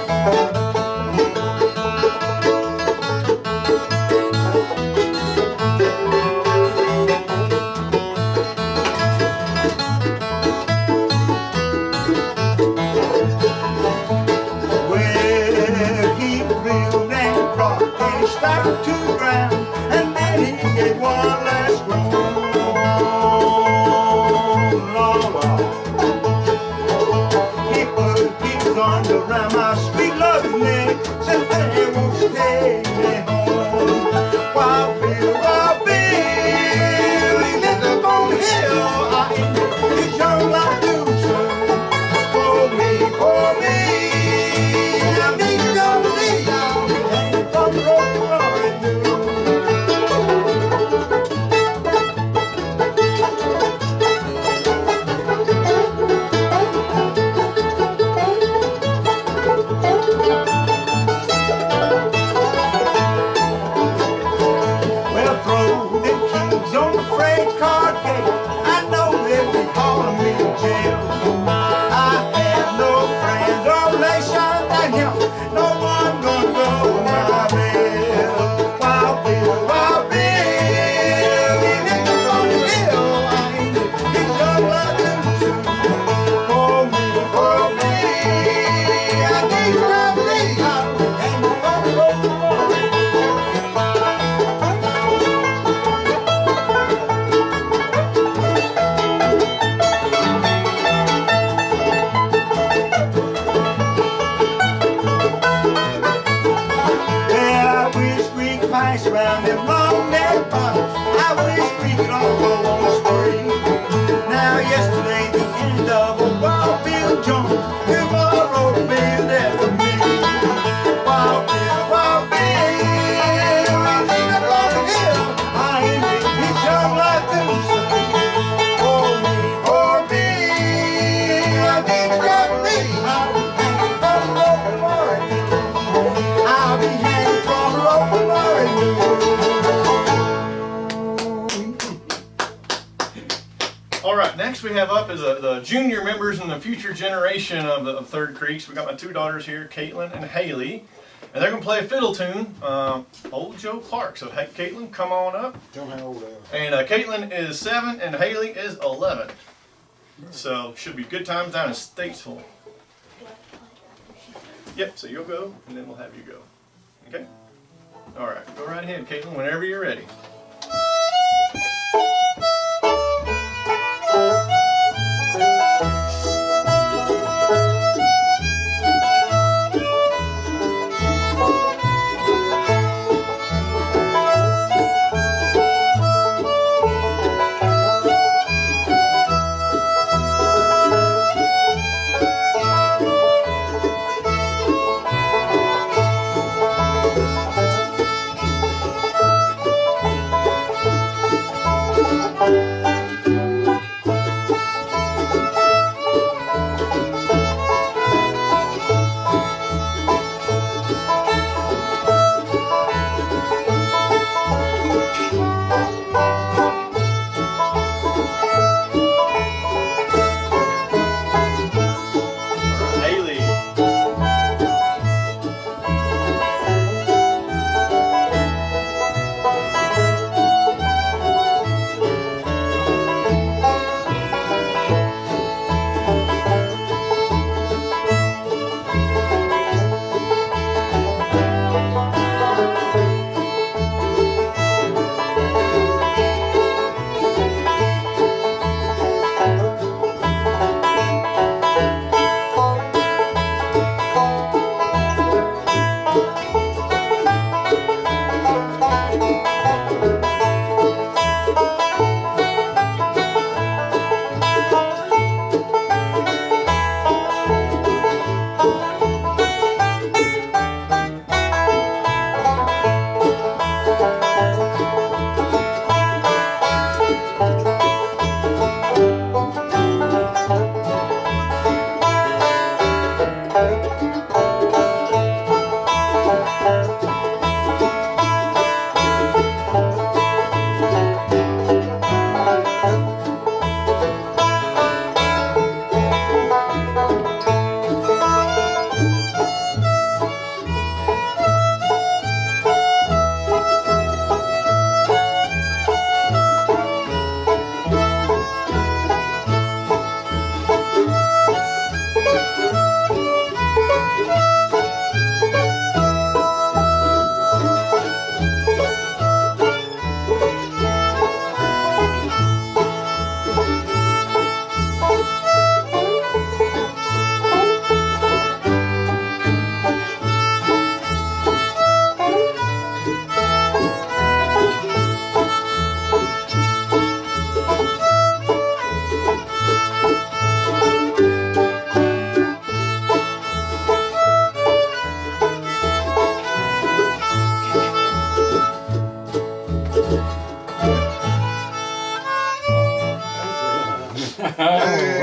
Well, he reeled and rocked and he started to ground, and then he gave one last groan. La, la. He put his arms around my sweet loving neck, said, "Hey, won't you take me home?" Wild Bill, he lived up on the hill. I envied his young life too soon. For me, for me. Now me don't believe I'll be hanging from the rope glory too. Well, throw them keys on the freight car gate. I know they'll be calling me to jail. I have no friends or relations that help. No one gonna go my bail. Wild Bill, he lived up on the hill. I ain't his young love too soon. For me, I need to believe I'm hanging from the rope glory. Well, I wish we could pass around them long neck bottles. I wish we could all go on the spree. Now yesterday the end of a Wild Bill Jones. Tomorrow will be there for me. Wild Bill, I think I'm on the hill. I envy his young life too soon. For me, I need to believe I'll be hanging from the rope tomorrow. I'll be hanging from the rope tomorrow. All right, next we have up is the junior members and the future generation of Third Creeks. We got my two daughters here, Caitlin and Haley, and they're gonna play a fiddle tune, Old Joe Clark. So hey, Caitlin, come on up. Tell me how old they are. And Caitlin is 7 and Haley is 11. So should be good times down in Statesville. Yep. So you'll go, and then we'll have you go. Okay. All right. Go right ahead, Caitlin, whenever you're ready.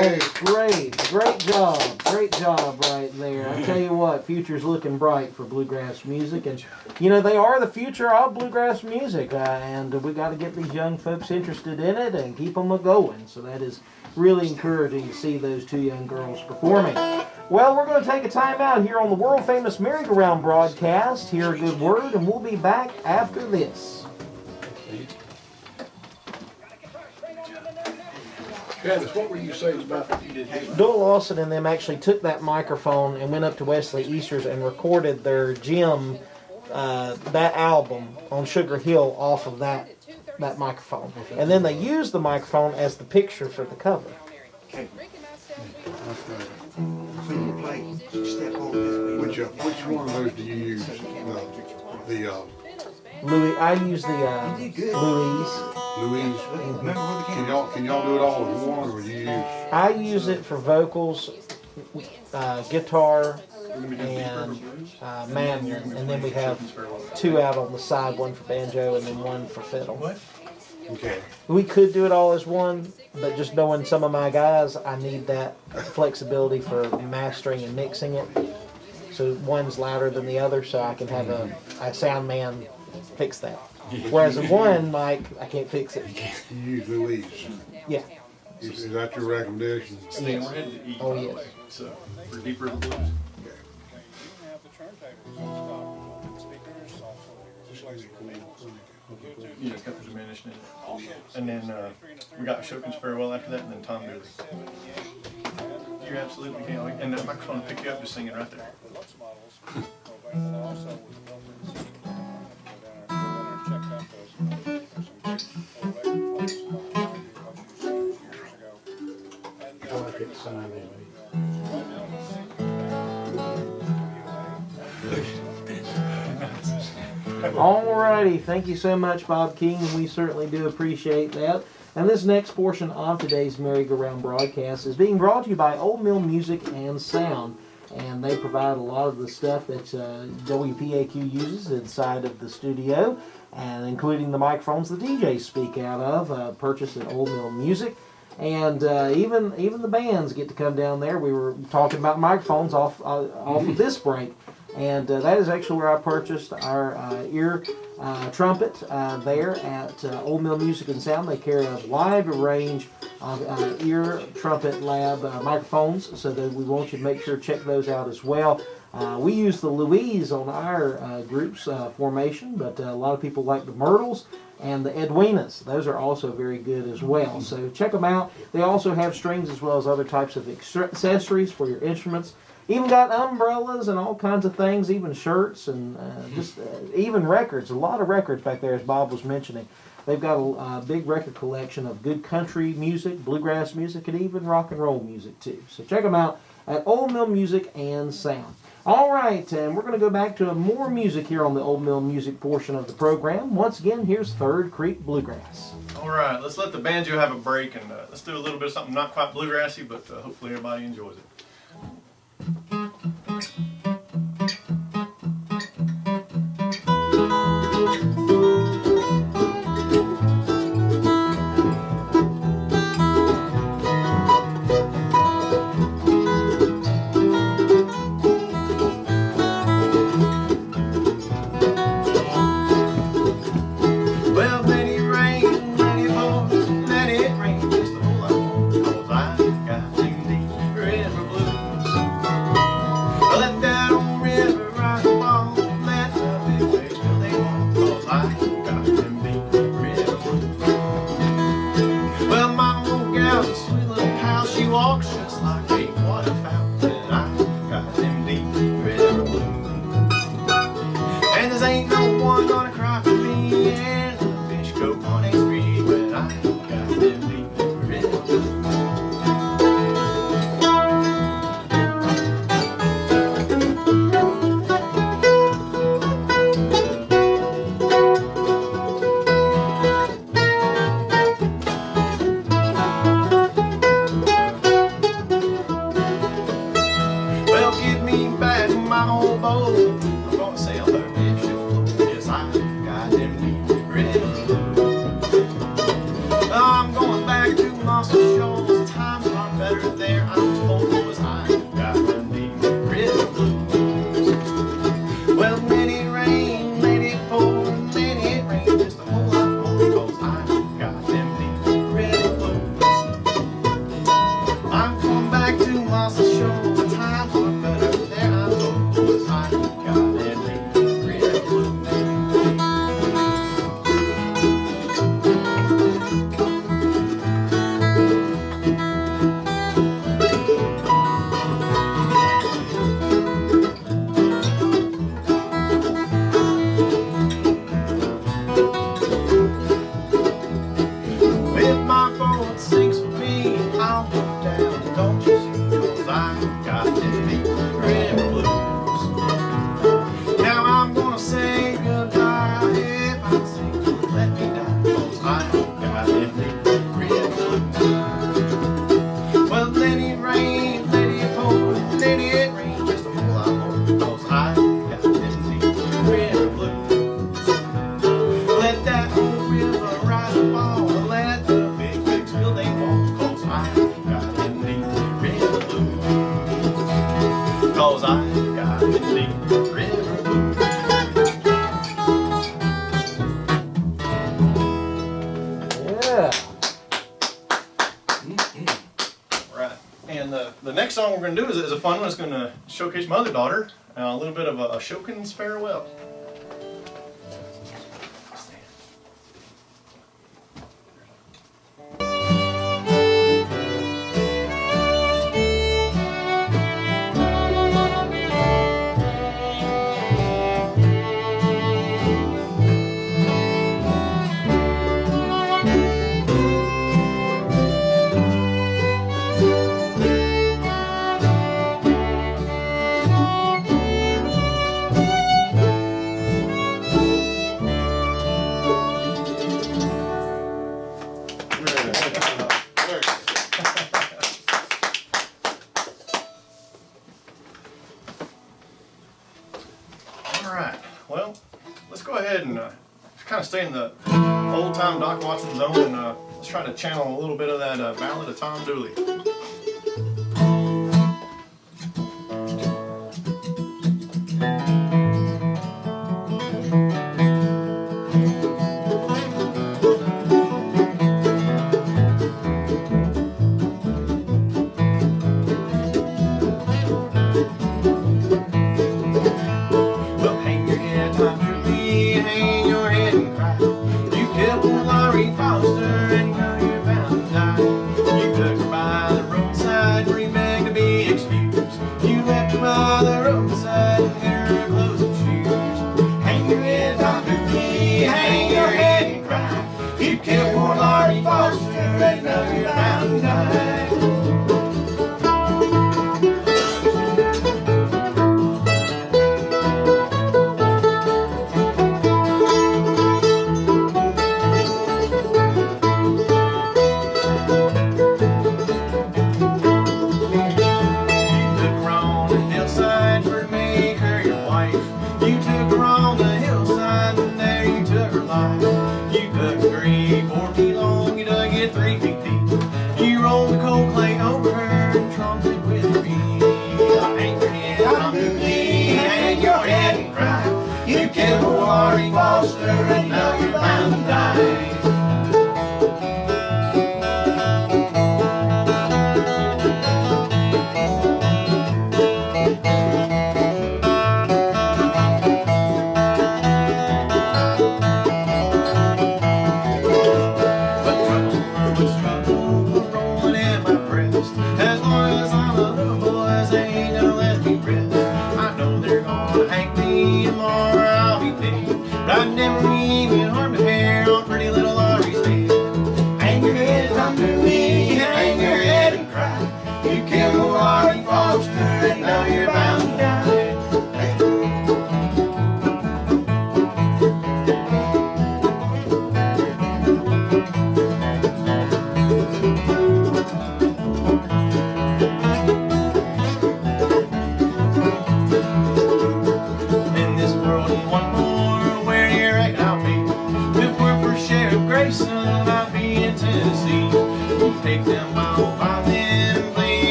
That is great. Great job right there. I tell you what, future's looking bright for bluegrass music. And, you know, they are the future of bluegrass music. And we got to get these young folks interested in it and keep them going. So that is really encouraging to see those two young girls performing. Well, we're going to take a time out here on the world-famous Merry-Go-Round broadcast. Hear a good word, and we'll be back after this. Travis, what were you saying about you did this? Bill Lawson and them actually took that microphone and went up to Wesley Easter's and recorded their Jim, that album on Sugar Hill off of that microphone. And then they used the microphone as the picture for the cover. So you play step over this way. Which one of those do you use? Louis, I use the Louise. Louise. Can y'all do it all in one, or do you use? I use it for vocals, guitar, and mandolin, and then we have two out on the side, one for banjo and then one for fiddle. Okay. We could do it all as one, but just knowing some of my guys, I need that flexibility for mastering and mixing it. So one's louder than the other, so I can have a sound man fix that. Whereas in one mic, I can't fix it. You use Louise. Yeah. Is that your recommendation? Yes. Oh, yes. So, for deeper in the blues. Yeah, it's got the diminished in it. And then we got Shokin's Farewell after that, and then Tom Dooley. You absolutely can. And the microphone will pick you up just singing right there. I like it signed in. Alrighty, thank you so much, Bob King, and we certainly do appreciate that. And this next portion of today's Merry-Go-Round broadcast is being brought to you by Old Mill Music and Sound. And they provide a lot of the stuff that WPAQ uses inside of the studio, and including the microphones the DJs speak out of, purchased at Old Mill Music. And even the bands get to come down there. We were talking about microphones off of this break. And that is actually where I purchased our ear trumpet there at Old Mill Music and Sound. They carry a wide range of ear trumpet lab microphones, so that we want you to make sure to check those out as well. We use the Louise on our group's formation, but a lot of people like the Myrtles and the Edwinas. Those are also very good as well. So check them out. They also have strings as well as other types of accessories for your instruments. Even got umbrellas and all kinds of things, even shirts and even records. A lot of records back there, as Bob was mentioning. They've got a big record collection of good country music, bluegrass music, and even rock and roll music too. So check them out at Old Mill Music and Sound. All right, and we're going to go back to more music here on the Old Mill Music portion of the program. Once again, here's Third Creek Bluegrass. All right, let's let the banjo have a break, and let's do a little bit of something not quite bluegrassy, but hopefully everybody enjoys it. Well, let it rain, let it pour, let it rain just a whole lot more, 'cause I got them deep river blues. Let that old river rise and fall, let the big waves till they fall, 'cause I got them deep river blues. Well, my old gal's a sweet little pal, she walks just like a water fountain, and I got them deep river blues. And there ain't no one gonna cry for me, and the fish go on a spree when I got them deep river blues. Yeah. Right. And the next song we're going to do is a fun one. It's going to showcase my other daughter. A little bit of a Shokin's Farewell. Well, let's go ahead and kind of stay in the old-time Doc Watson zone, and let's try to channel a little bit of that ballad of Tom Dooley.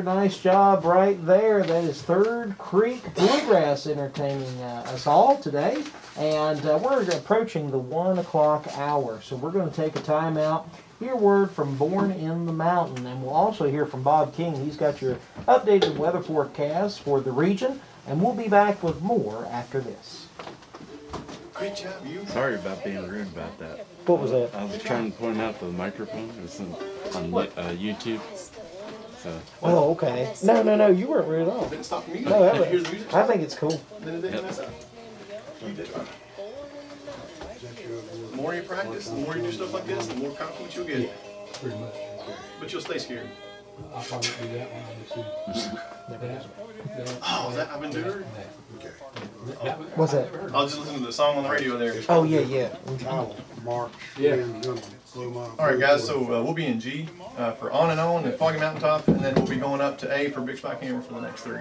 Nice job right there. That is Third Creek Bluegrass entertaining us all today. And we're approaching the 1 o'clock hour. So we're going to take a time out, hear word from Born in the Mountain. And we'll also hear from Bob King. He's got your updated weather forecast for the region. And we'll be back with more after this. Great job, you. Sorry about being rude about that. What was that? I was trying to point out the microphone. It's on YouTube. So. Oh, okay. No, you weren't rude at all. Didn't stop the music. No, Here's the music. I think it's cool. Then it didn't mess up. You do. The more you practice, the more you do stuff like this, the more confidence you'll get. Pretty much. But you'll stay scared. I'll probably do that one. Oh, is that I've been doing? What's that? I was just listening to the song on the radio there. Oh yeah, yeah. March. Yeah. All right, guys. So we'll be in G for On and On at Foggy Mountaintop, and then we'll be going up to A for Big Spike Hammer for the next 3.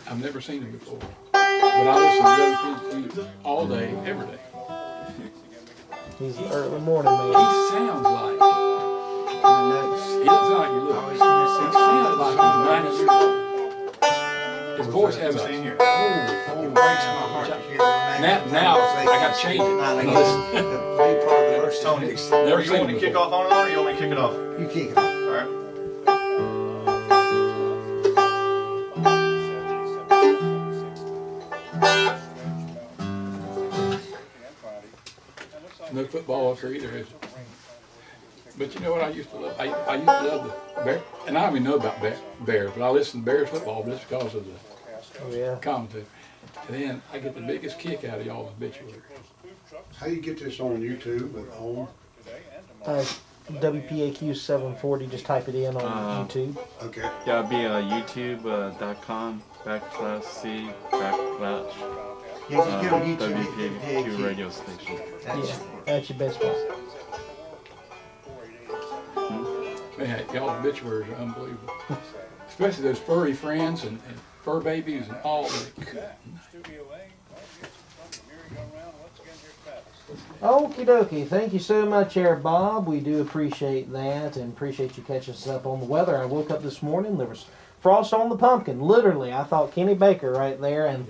I've never seen him before, but I listen to WPAQ all day, every day. He's an early morning He man. sounds like, he doesn't sound like he looks. He sounds like he's 90 years old. His voice has a, It breaks my heart to hear the name. now I got to change it. Tony, Never are you seen want him to kick before. off On and On, or you want me to kick it off? You kick it off. All right. No football up here either, is it? But you know what I used to love? I used to love the Bear, and I don't even know about Bears, but I listen to Bears football just because of the Oh yeah. commentary. And then I get the biggest kick out of y'all's obituary. How do you get this on YouTube at home? WPAQ 740. Just type it in on YouTube. Okay. Yeah, it'll be youtube.com/C/. Yeah, just get on YouTube. WPAQ radio station. Yeah, that's your best bet. Man, y'all's obituaries are unbelievable. Especially those furry friends and fur babies and all that. Okie dokie. Thank you so much, Air Bob. We do appreciate that and appreciate you catching us up on the weather. I woke up this morning, there was frost on the pumpkin. Literally, I thought Kenny Baker right there, and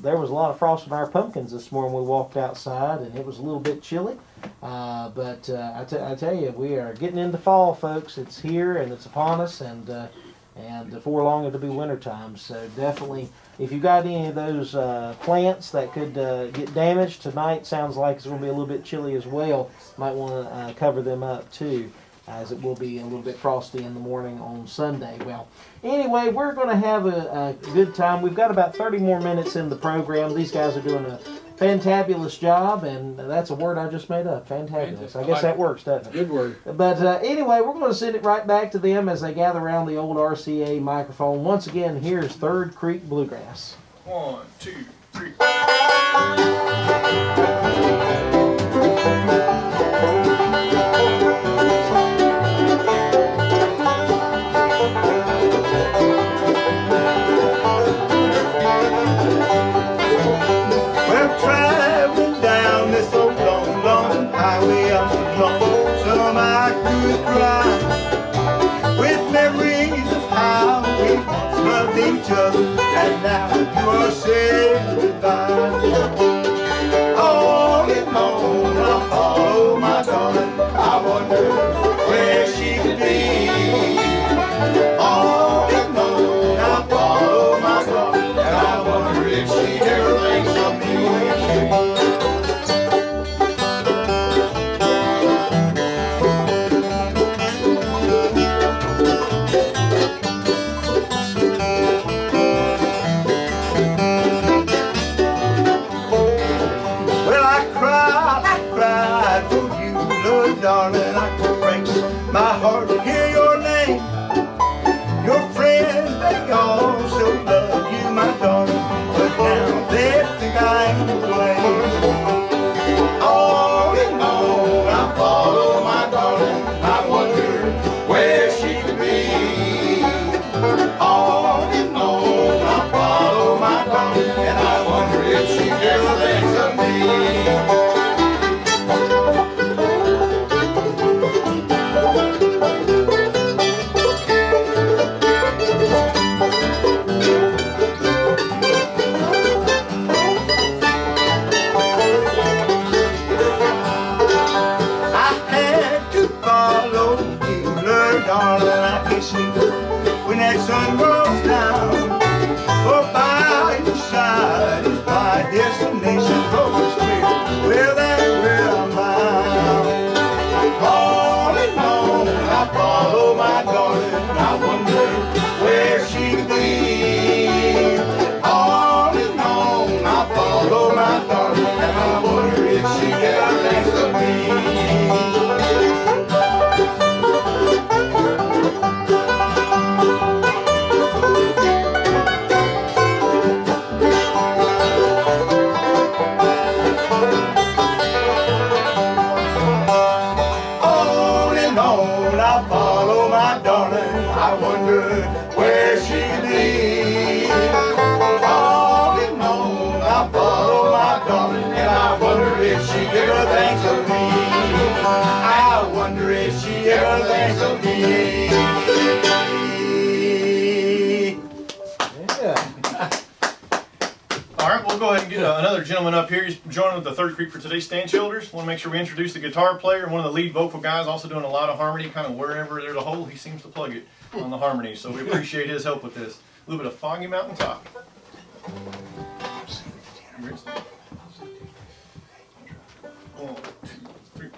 there was a lot of frost on our pumpkins this morning. We walked outside, and it was a little bit chilly. But I tell you, we are getting into fall, folks. It's here, and it's upon us, and before long it'll be wintertime. So definitely, if you got any of those plants that could get damaged tonight, sounds like it's going to be a little bit chilly as well. Might want to cover them up too, as it will be a little bit frosty in the morning on Sunday. Well, anyway, we're going to have a good time. We've got about 30 more minutes in the program. These guys are doing a fantabulous job, and that's a word I just made up. Fantabulous. I guess that works, doesn't it? Good word. But anyway, we're going to send it right back to them as they gather around the old RCA microphone. Once again, here's Third Creek Bluegrass. 1, 2, 3. Well, traveling down this old long, long highway, I'm lonesome I could cry, with memories of how we once loved each other, and now you are saying goodbye. All alone, I follow my darling. I wonder where she could be. All alone, I follow my darling, and I wonder if she ever thinks of me. Well, I cried for you, Lord darling. I could break my heart to hear your name. Your friends, they all so love you, my darling, but now they think I'm to blame. All alone, I follow my darling. I wonder where she could be. All alone, I follow my darling, and I wonder if she ever thinks of me. I had to follow you, Lord darling. I can't sleep when that sun goes down. For by your side is my destination. Oh, it's clear, well, that's where I'm bound. All alone, I follow my darling. I wonder where she could be. All wonder where she be. On and on I follow my darling, and I wonder if she ever thinks of me. I wonder if she ever thinks of me. Yeah. All right, we'll go ahead and get another gentleman up here. He's joining with the Third Creek for Today's Stand Shoulders. Want to make sure we introduce the guitar player and one of the lead vocal guys, also doing a lot of harmony, kind of wherever there's a hole, he seems to plug it on the harmony. So we appreciate his help with this. A little bit of Foggy Mountain Top. One, two, three.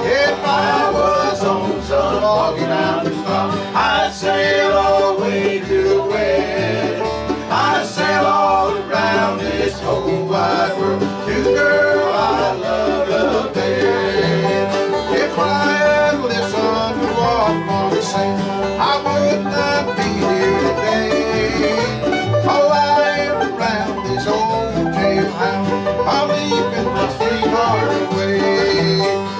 If I was on some foggy mountain top, I'd sail all the way to the west. I'd sail all around this whole wide world to the girl I love up there. If I had listened to what Mama said, I would not be here today. All I ever around this old jailhouse, I'm leaving my sweetheart away.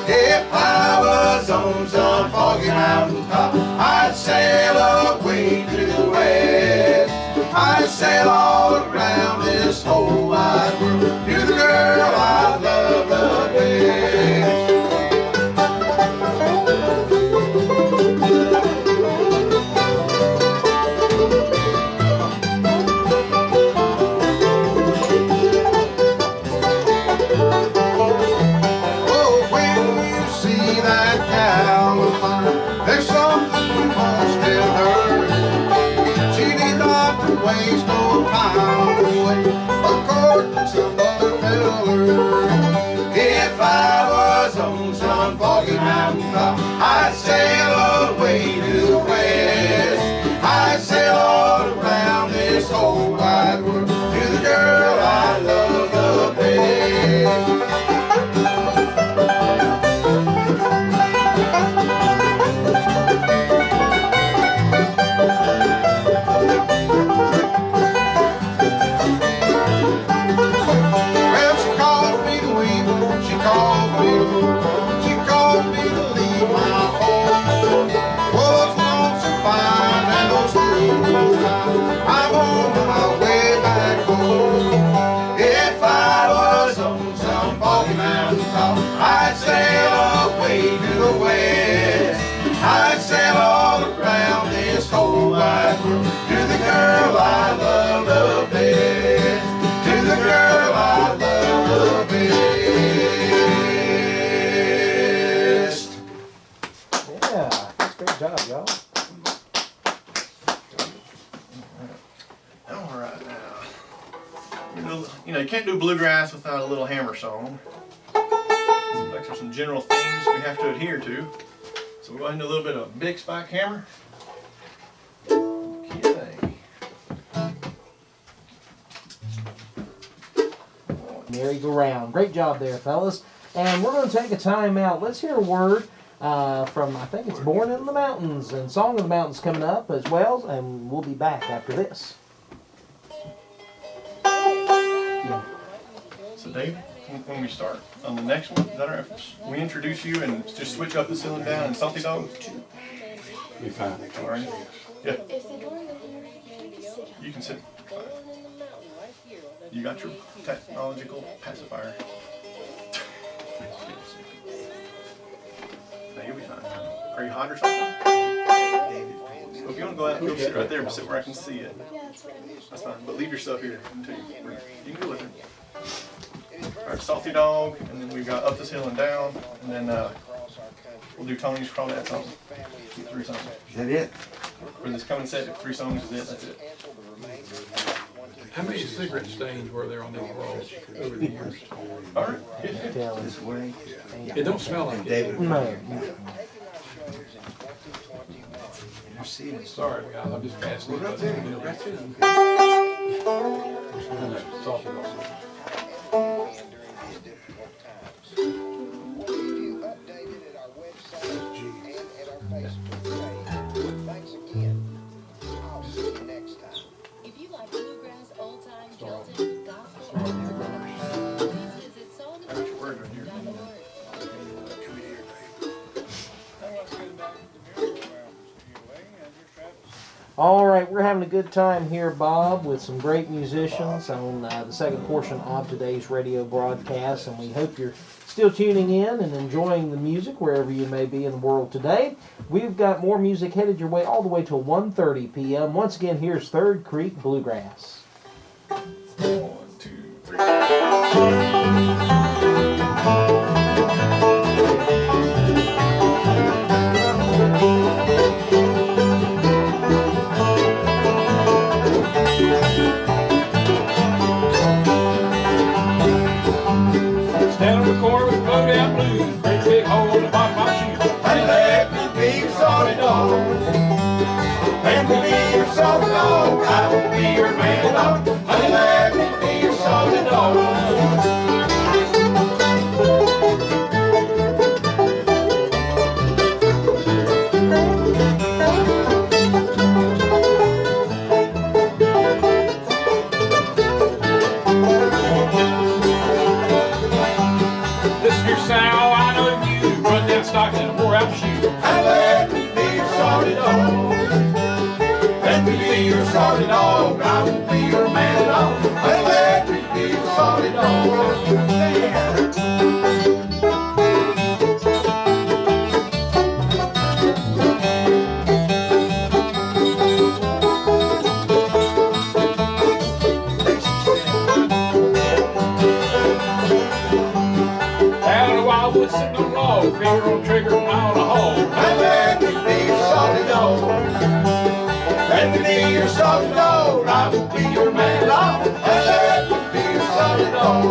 If I was on some foggy mountain top, I'd sail away to the west. I'd sail all around this whole wide world to the girl I love the best. Oh, when you see that gal of mine, there's something you must tell her. She need not to waste no time away, according to some other feller. If I was on some foggy mountain top, I'd sail away to the west. I'd sail all around this whole wide world to the girl I love the best. Well, she calls me to weep, she calls me to move, she calls me to leave my home. Was lonesome fine and those cool times, I'm on my way back home. If I was on some foggy mountain top, I'd sail away to the west. I'd sail all around this whole wide world to the girl I love the best. To the girl I love the best. Yeah. That's a great job, y'all. All right now. You know, you can't do bluegrass without a little hammer song. These are some general themes we have to adhere to. So we'll go ahead and do a little bit of big spike hammer. Okay. Merry-Go-Round. Great job there, fellas. And we're going to take a time out. Let's hear a word from, I think it's Born in the Mountains, and Song of the Mountains coming up as well, and we'll be back after this. So Dave, when we start on the next one, is that all right? We introduce you and just switch up the ceiling down and salty dog? Be fine. All right. Yeah. You can sit. You got your technological pacifier. Now you'll be fine. Are you hot or something? Well, if you want to go out, go sit right there, but sit where I can see it. That's fine. But leave your stuff here until you can go with it. All right, salty dog, and then we've got up this hill and down, and then we'll do Tony's Crawdad song. 3 songs. Is that it? For this coming set, 3 songs is it. That's it. How many cigarette stains were there on these walls over the years? All right. Tell him. This way? It don't smell like it. David. No. Sorry, guys, I'm just passing it. Right there. Right there. Salty dog. If you like bluegrass, old time, Celtic, gospel, or Americana, please visit soulandblues.org. All right, we're having a good time here, Bob, with some great musicians on the second portion of today's radio broadcast, and we hope you're still tuning in and enjoying the music wherever you may be in the world today. We've got more music headed your way all the way till 1:30 p.m. Once again, here's Third Creek Bluegrass. 1, 2, 3. Stand on the corner with low down blues, great big hole in the bottom of my shoe. And let me be your solid dog. Let me be your solid dog. I will be your man dog. And let me be your solid dog. Stockton and wore out shoe. And let me be your solid dog. Let me be your solid dog. I will be your man dog. And let me be your solid dog. Out of the wildwood sitting on a log, finger on trigger, and eye on a hole. And let me be your solid dog. Let me be your solid dog. I will be your man dog. And let me be your solid dog.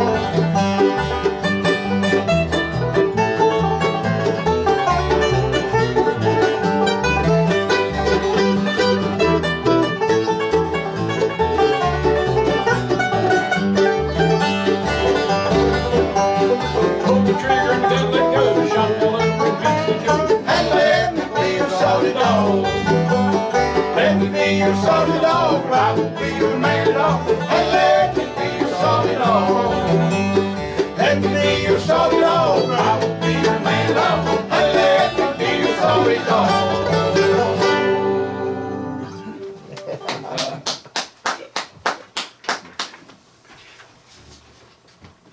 Pull the trigger and then let go. Shotgun over and Mexico. And let me be your solid dog. Let me be your solid dog. I will be your man dog. And let me be your solid dog. Let me be your solid dog. I will be your man dog. And let me be your solid dog.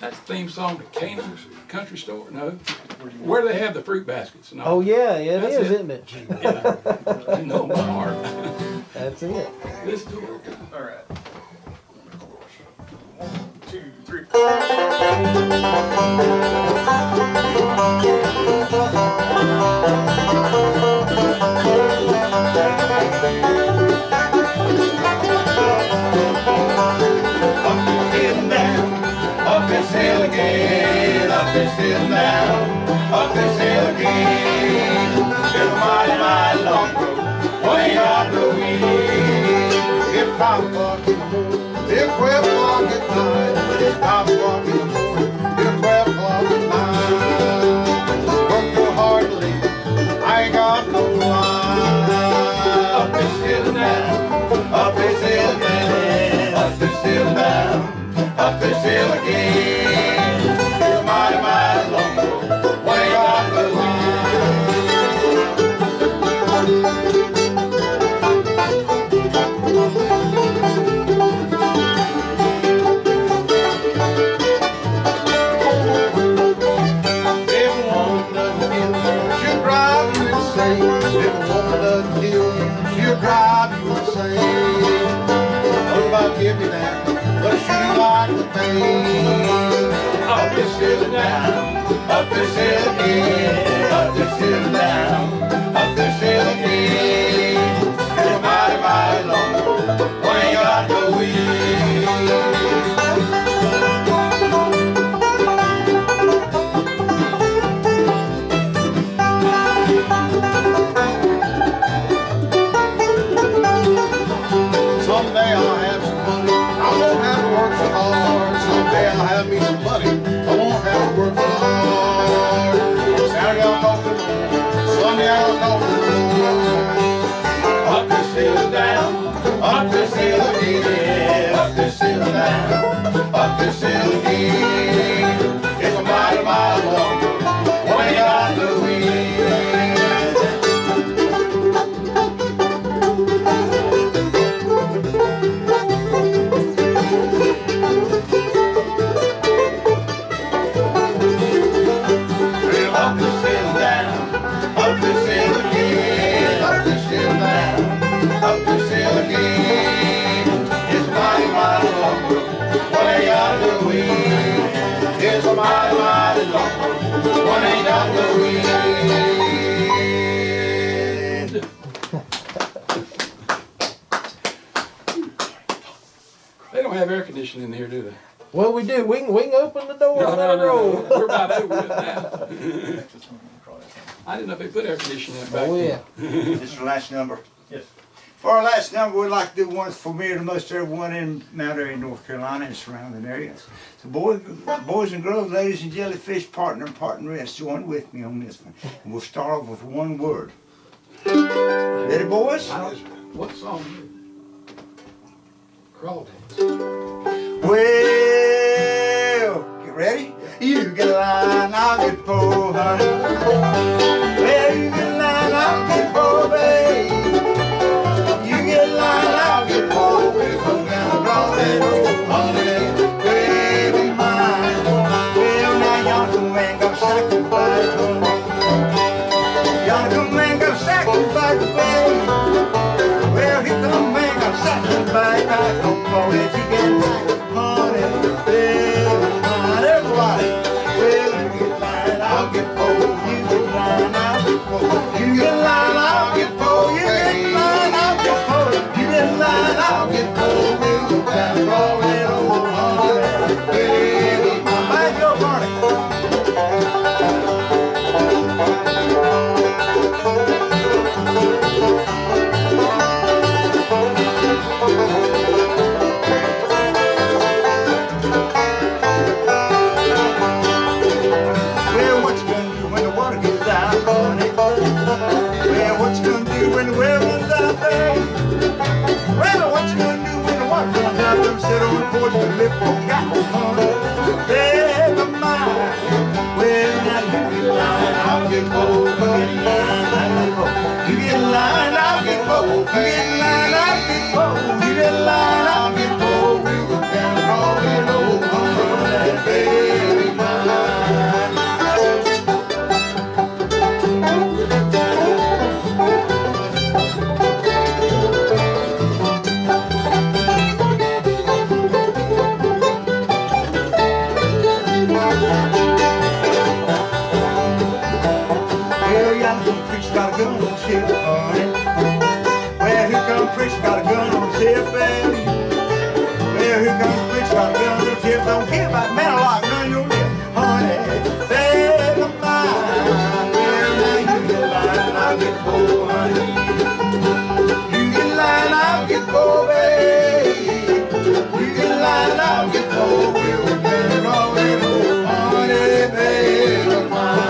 That's the theme song to Canaan's Country Store. No, where they have the fruit baskets. No. Oh, yeah, it That's is, it. isn't it? Yeah. You know my heart. That's it. Listen to it. All right. 1, 2, 3. Up this hill again, up this hill down, up this hill again. It's a mighty, mighty long road, way out the way. It's 5 o'clock in the morning, it's 12 o'clock at night. It's 5 o'clock in the morning, it's 12 o'clock at night. Work so hard to live, I ain't got no line. Up this hill down, up this hill down, up this hill down. Up this hill again, it's a mighty, mighty long road, way out the If a woman doesn't kill, she'll drive you insane. If a woman doesn't kill, she'll drive you insane. What about give me that? But she like the pain. Up this hill and down, up this hill again, up this hill and down, up this hill again. It's a mighty, mighty long road, way out the way. Someday I'll have some money, I won't have to work so hard. Someday I'll have me some money, I won't have to work so hard. Saturday Up this hill again, up this hill down, up this hill again. It's a mighty, mighty long road when I got the wind. Well, up this hill down, up this hill again, up this hill down, up this hill again. It's a mighty, mighty long road when I got the wind. It's a mighty, mighty long road when I got the wind. They don't have air conditioning in here, do they? Well, we do. We can open the door and let it roll. We're about over with now. I didn't know if they put air conditioning in it back Oh, then. yeah. This is the last number. Yes. For our last number, we'd like to do one for me to most everyone in Mount Airy, North Carolina and surrounding areas. So boys and girls, ladies and jellyfish, partner and partner rest, join with me on this one. And we'll start off with one word. Ready, boys? What song is it? Crawl Dance. Well, get ready? You get a line, I'll get poor, honey. Well, you get a line, I'll get poor, babe. You get a line, I'll get poor. We'll go down the road and honey, baby mine. Well, now yonder man got sacrificed, honey. Yonder man got sacrificed, babe. Well, here come a man got sacrificed. I don't know that you get back, honey, baby mine. Everybody, well, you get line, I'll get poor. You get line, I'll get poor. You get line, I'll get poor. You get line, I'll get poor. You get line, I'll get poor. We'll go down the road and honey, baby mine. Back your money. Well, what you gonna do when the water gets out, honey? Well, what you gonna do when the well runs out, babe? Well, what you gonna do when the water runs out? Them sit on the porch and lift for God, honey. Baby mine. Well, now you get line, I'll get bold. You get line, I'll get bold. You get line, I'll get bold. You get line, I'll get bold. You get line, I'll get bold. We go down the road and honey, baby mine. Well, yonder come preacher got a gun on his hip, honey. Well, here come preacher got a gun on his hip, baby. Well, here comes preacher got a gun on his hip. Don't care about man a lot, gun your lip, honey. Baby mine. Well, now you get line, I'll get poor, honey. You get line, I'll get poor, babe. You get line, I'll get poor. We'll get it all in, honey, baby mine.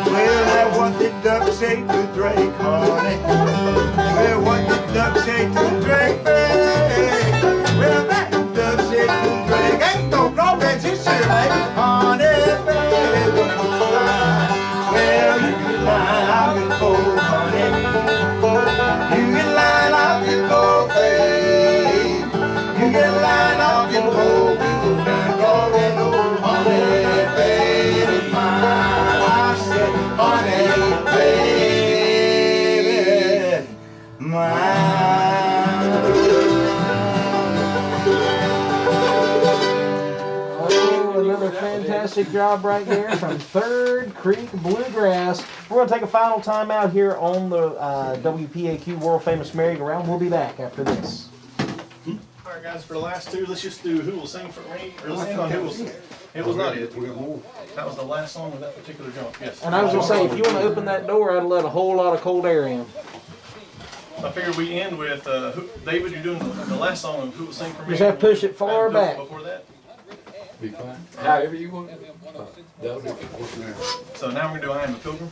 Well, what did duck say to Drake, honey? Well, what did duck say to Drake, babe? Well, that duck said to Drake, ain't no drawbacks, he said, honey, baby. Well, you get line, I'll get cold, honey. You get line, I'll get cold, babe. You get line, I'll get cold. We go down the road and honey, baby mine. I said, honey, baby mine. Oh, another fantastic job right there from Third Creek Bluegrass. We're going to take a final time out here on the WPAQ World Famous Merry-Go-Round. We'll be back after this. All right. right, guys, for the last two, let's just do Who Will Sing For Me, or let's end on Who Will Sing. It was not it. We got more. That was the last song of that particular jump, yes. And I was gonna say, if you want to open that door, I'd let a whole lot of cold air in. I figured we end with, David, you're doing the last song of Who Will Sing For Me. Just have to push it far back. Before that. Be fine. However you want. That'll be So now we're gonna do I Am a Pilgrim.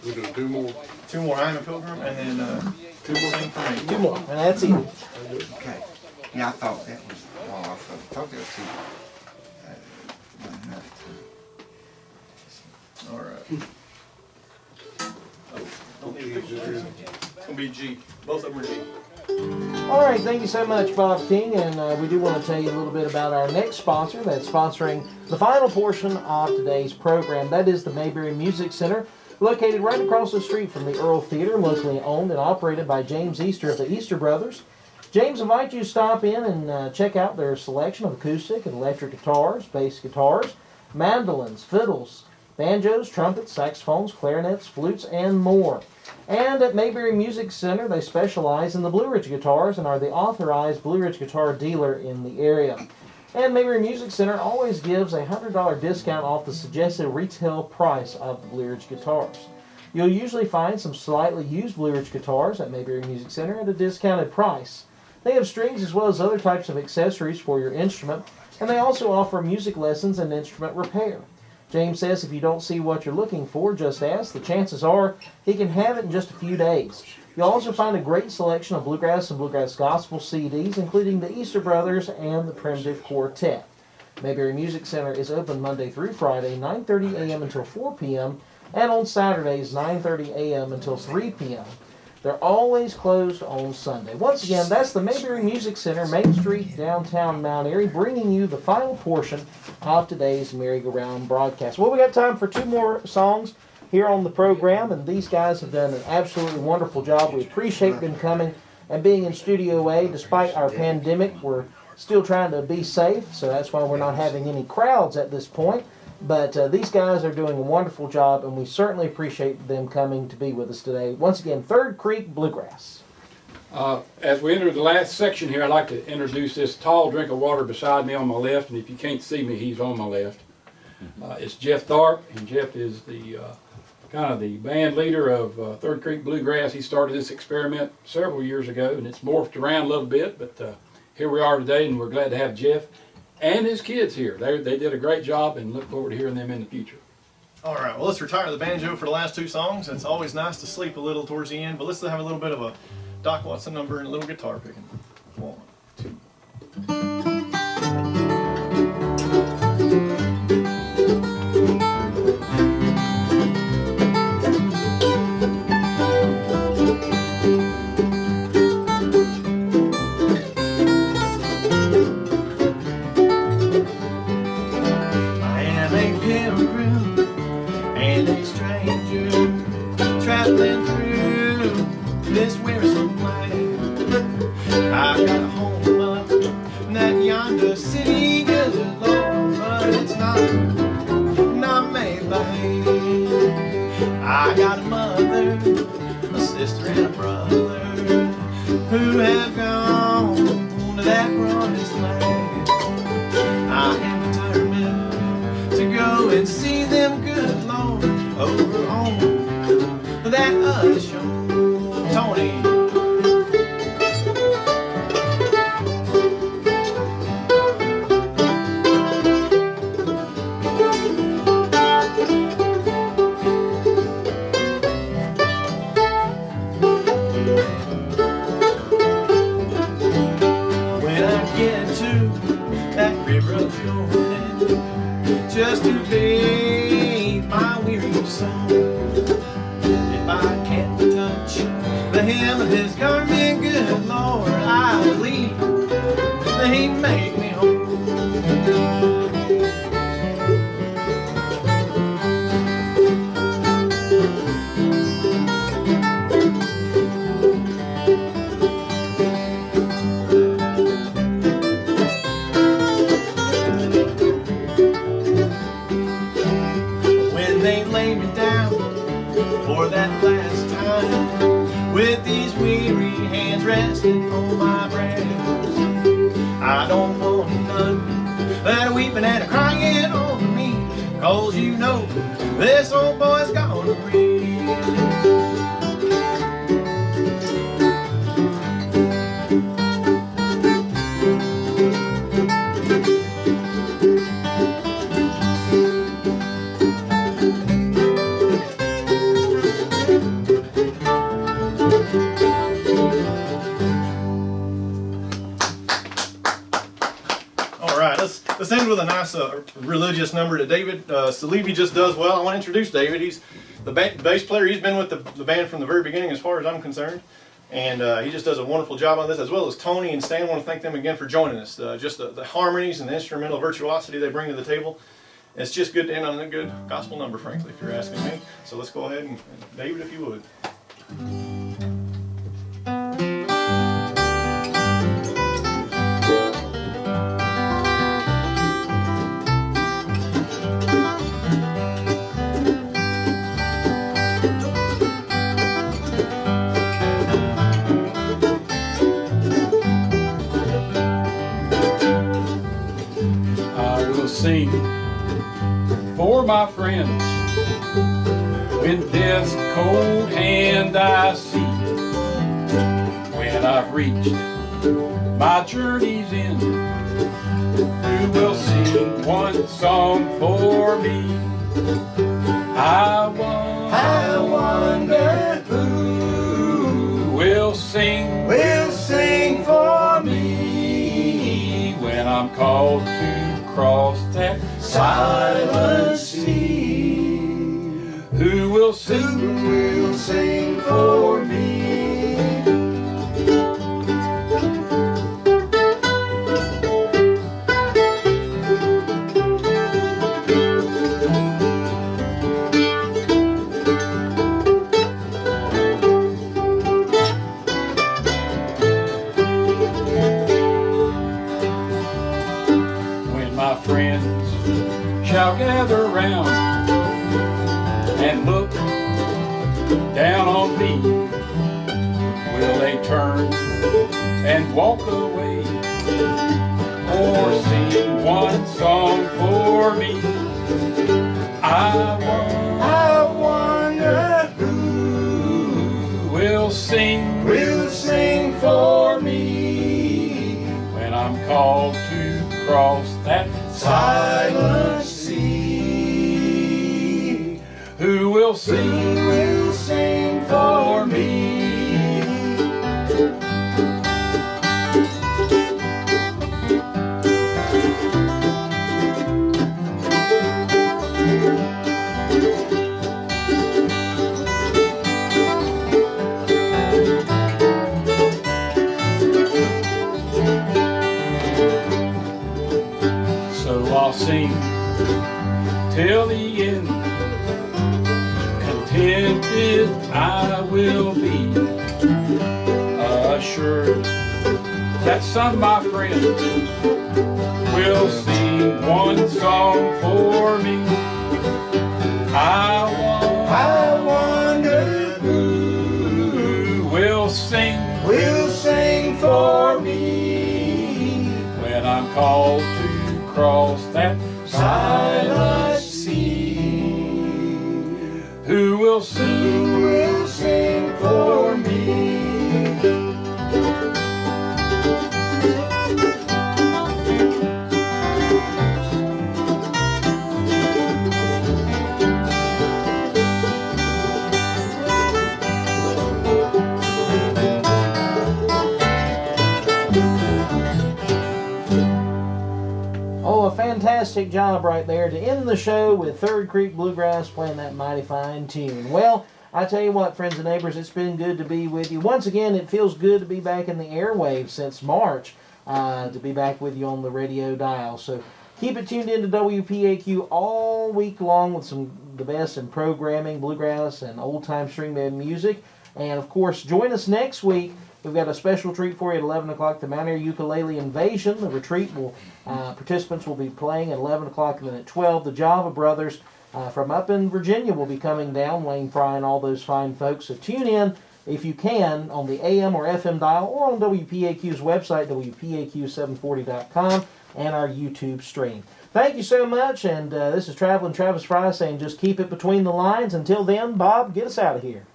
We're doing two more. Two more I Am a Pilgrim, and then two more Sing For Me. Two more, and that's it. Okay. Yeah, I thought that was, I thought that was too. All right. Don't need a picture. It's gonna be G. Both of them are G. All right, thank you so much, Bob King, and we do want to tell you a little bit about our next sponsor that's sponsoring the final portion of today's program. That is the Mayberry Music Center, located right across the street from the Earl Theater, locally owned and operated by James Easter of the Easter Brothers. James invites you to stop in and check out their selection of acoustic and electric guitars, bass guitars, mandolins, fiddles, banjos, trumpets, saxophones, clarinets, flutes, and more. And at Mayberry Music Center, they specialize in the Blue Ridge guitars and are the authorized Blue Ridge guitar dealer in the area. And Mayberry Music Center always gives a $100 discount off the suggested retail price of the Blue Ridge guitars. You'll usually find some slightly used Blue Ridge guitars at Mayberry Music Center at a discounted price. They have strings as well as other types of accessories for your instrument, and they also offer music lessons and instrument repair. James says if you don't see what you're looking for, just ask. The chances are he can have it in just a few days. You'll also find a great selection of bluegrass and bluegrass gospel CDs, including the Easter Brothers and the Primitive Quartet. Mayberry Music Center is open Monday through Friday, 9:30 a.m. until 4 p.m., and on Saturdays, 9:30 a.m. until 3 p.m. They're always closed on Sunday. Once again, that's the Mayberry Music Center, Main Street, downtown Mount Airy, bringing you the final portion of today's Merry-Go-Round broadcast. Well, we got time for two more songs here on the program, and these guys have done an absolutely wonderful job. We appreciate them coming and being in Studio A. Despite our pandemic, we're still trying to be safe, so that's why we're not having any crowds at this point. But these guys are doing a wonderful job, and we certainly appreciate them coming to be with us today. Once again, Third Creek Bluegrass. As we enter the last section here, I'd like to introduce this tall drink of water beside me on my left, and if you can't see me, he's on my left. It's Jeff Tharp, and Jeff is the kind of the band leader of Third Creek Bluegrass. He started this experiment several years ago, and it's morphed around a little bit, but here we are today, and we're glad to have Jeff and his kids here. They did a great job, and look forward to hearing them in the future. All right, well, let's retire the banjo for the last two songs. It's always nice to sleep a little towards the end, but let's have a little bit of a Doc Watson number and a little guitar picking. 1, 2. Traveling through this wearisome land, I got a home up in that yonder city, good Lord, but it's not made by hand. I got a mother, a sister, and a brother who have gone to that promised land. I am determined to go and see them, good Lord, over on that other show. Tony. When I get to that river of Jordan, just to bathe my weary soul, I can't touch the hem of his garment, good Lord, I believe that he made me whole. When they lay me down for that last time, with these weary hands resting on my breast, I don't want none that weeping and a crying over me, 'cause you know this old boy's gonna read. Let's end with a nice religious number that David Salivi just does well. I want to introduce David. He's the bass player. He's been with the band from the very beginning as far as I'm concerned. And he just does a wonderful job on this, as well as Tony and Stan. I want to thank them again for joining us. Just the harmonies and the instrumental virtuosity they bring to the table. It's just good to end on a good gospel number, frankly, if you're asking me. So let's go ahead and David, if you would. Sing for my friends when death's cold hand I see, when I've reached my journey's end, who will sing one song for me? I wonder who will sing for me when I'm called to cross that silent sea. Who will sing for me? Shall gather round and look down on me. Will they turn and walk away, or sing one song for me? I wonder who will sing for me when I'm called to cross that silent sea. Who will sing for me? So I'll sing till the end, contented I will be, assured that some of my friends will sing one song for me. I wonder who will sing for me when I'm called to cross that silent sea. Who will sing for me? Fantastic job right there to end the show with Third Creek Bluegrass playing that mighty fine tune. Well, I tell you what, friends and neighbors, it's been good to be with you. Once again, it feels good to be back in the airwaves since March, to be back with you on the radio dial. So keep it tuned in to WPAQ all week long with the best in programming, bluegrass, and old-time string band music. And, of course, join us next week. We've got a special treat for you at 11 o'clock, the Mount Airy Ukulele Invasion. The retreat participants will be playing at 11 o'clock, and then at 12, the Java Brothers from up in Virginia will be coming down, Wayne Fry and all those fine folks. So tune in if you can, on the AM or FM dial or on WPAQ's website, WPAQ740.com, and our YouTube stream. Thank you so much, and this is Traveling Travis Fry saying just keep it between the lines. Until then, Bob, get us out of here.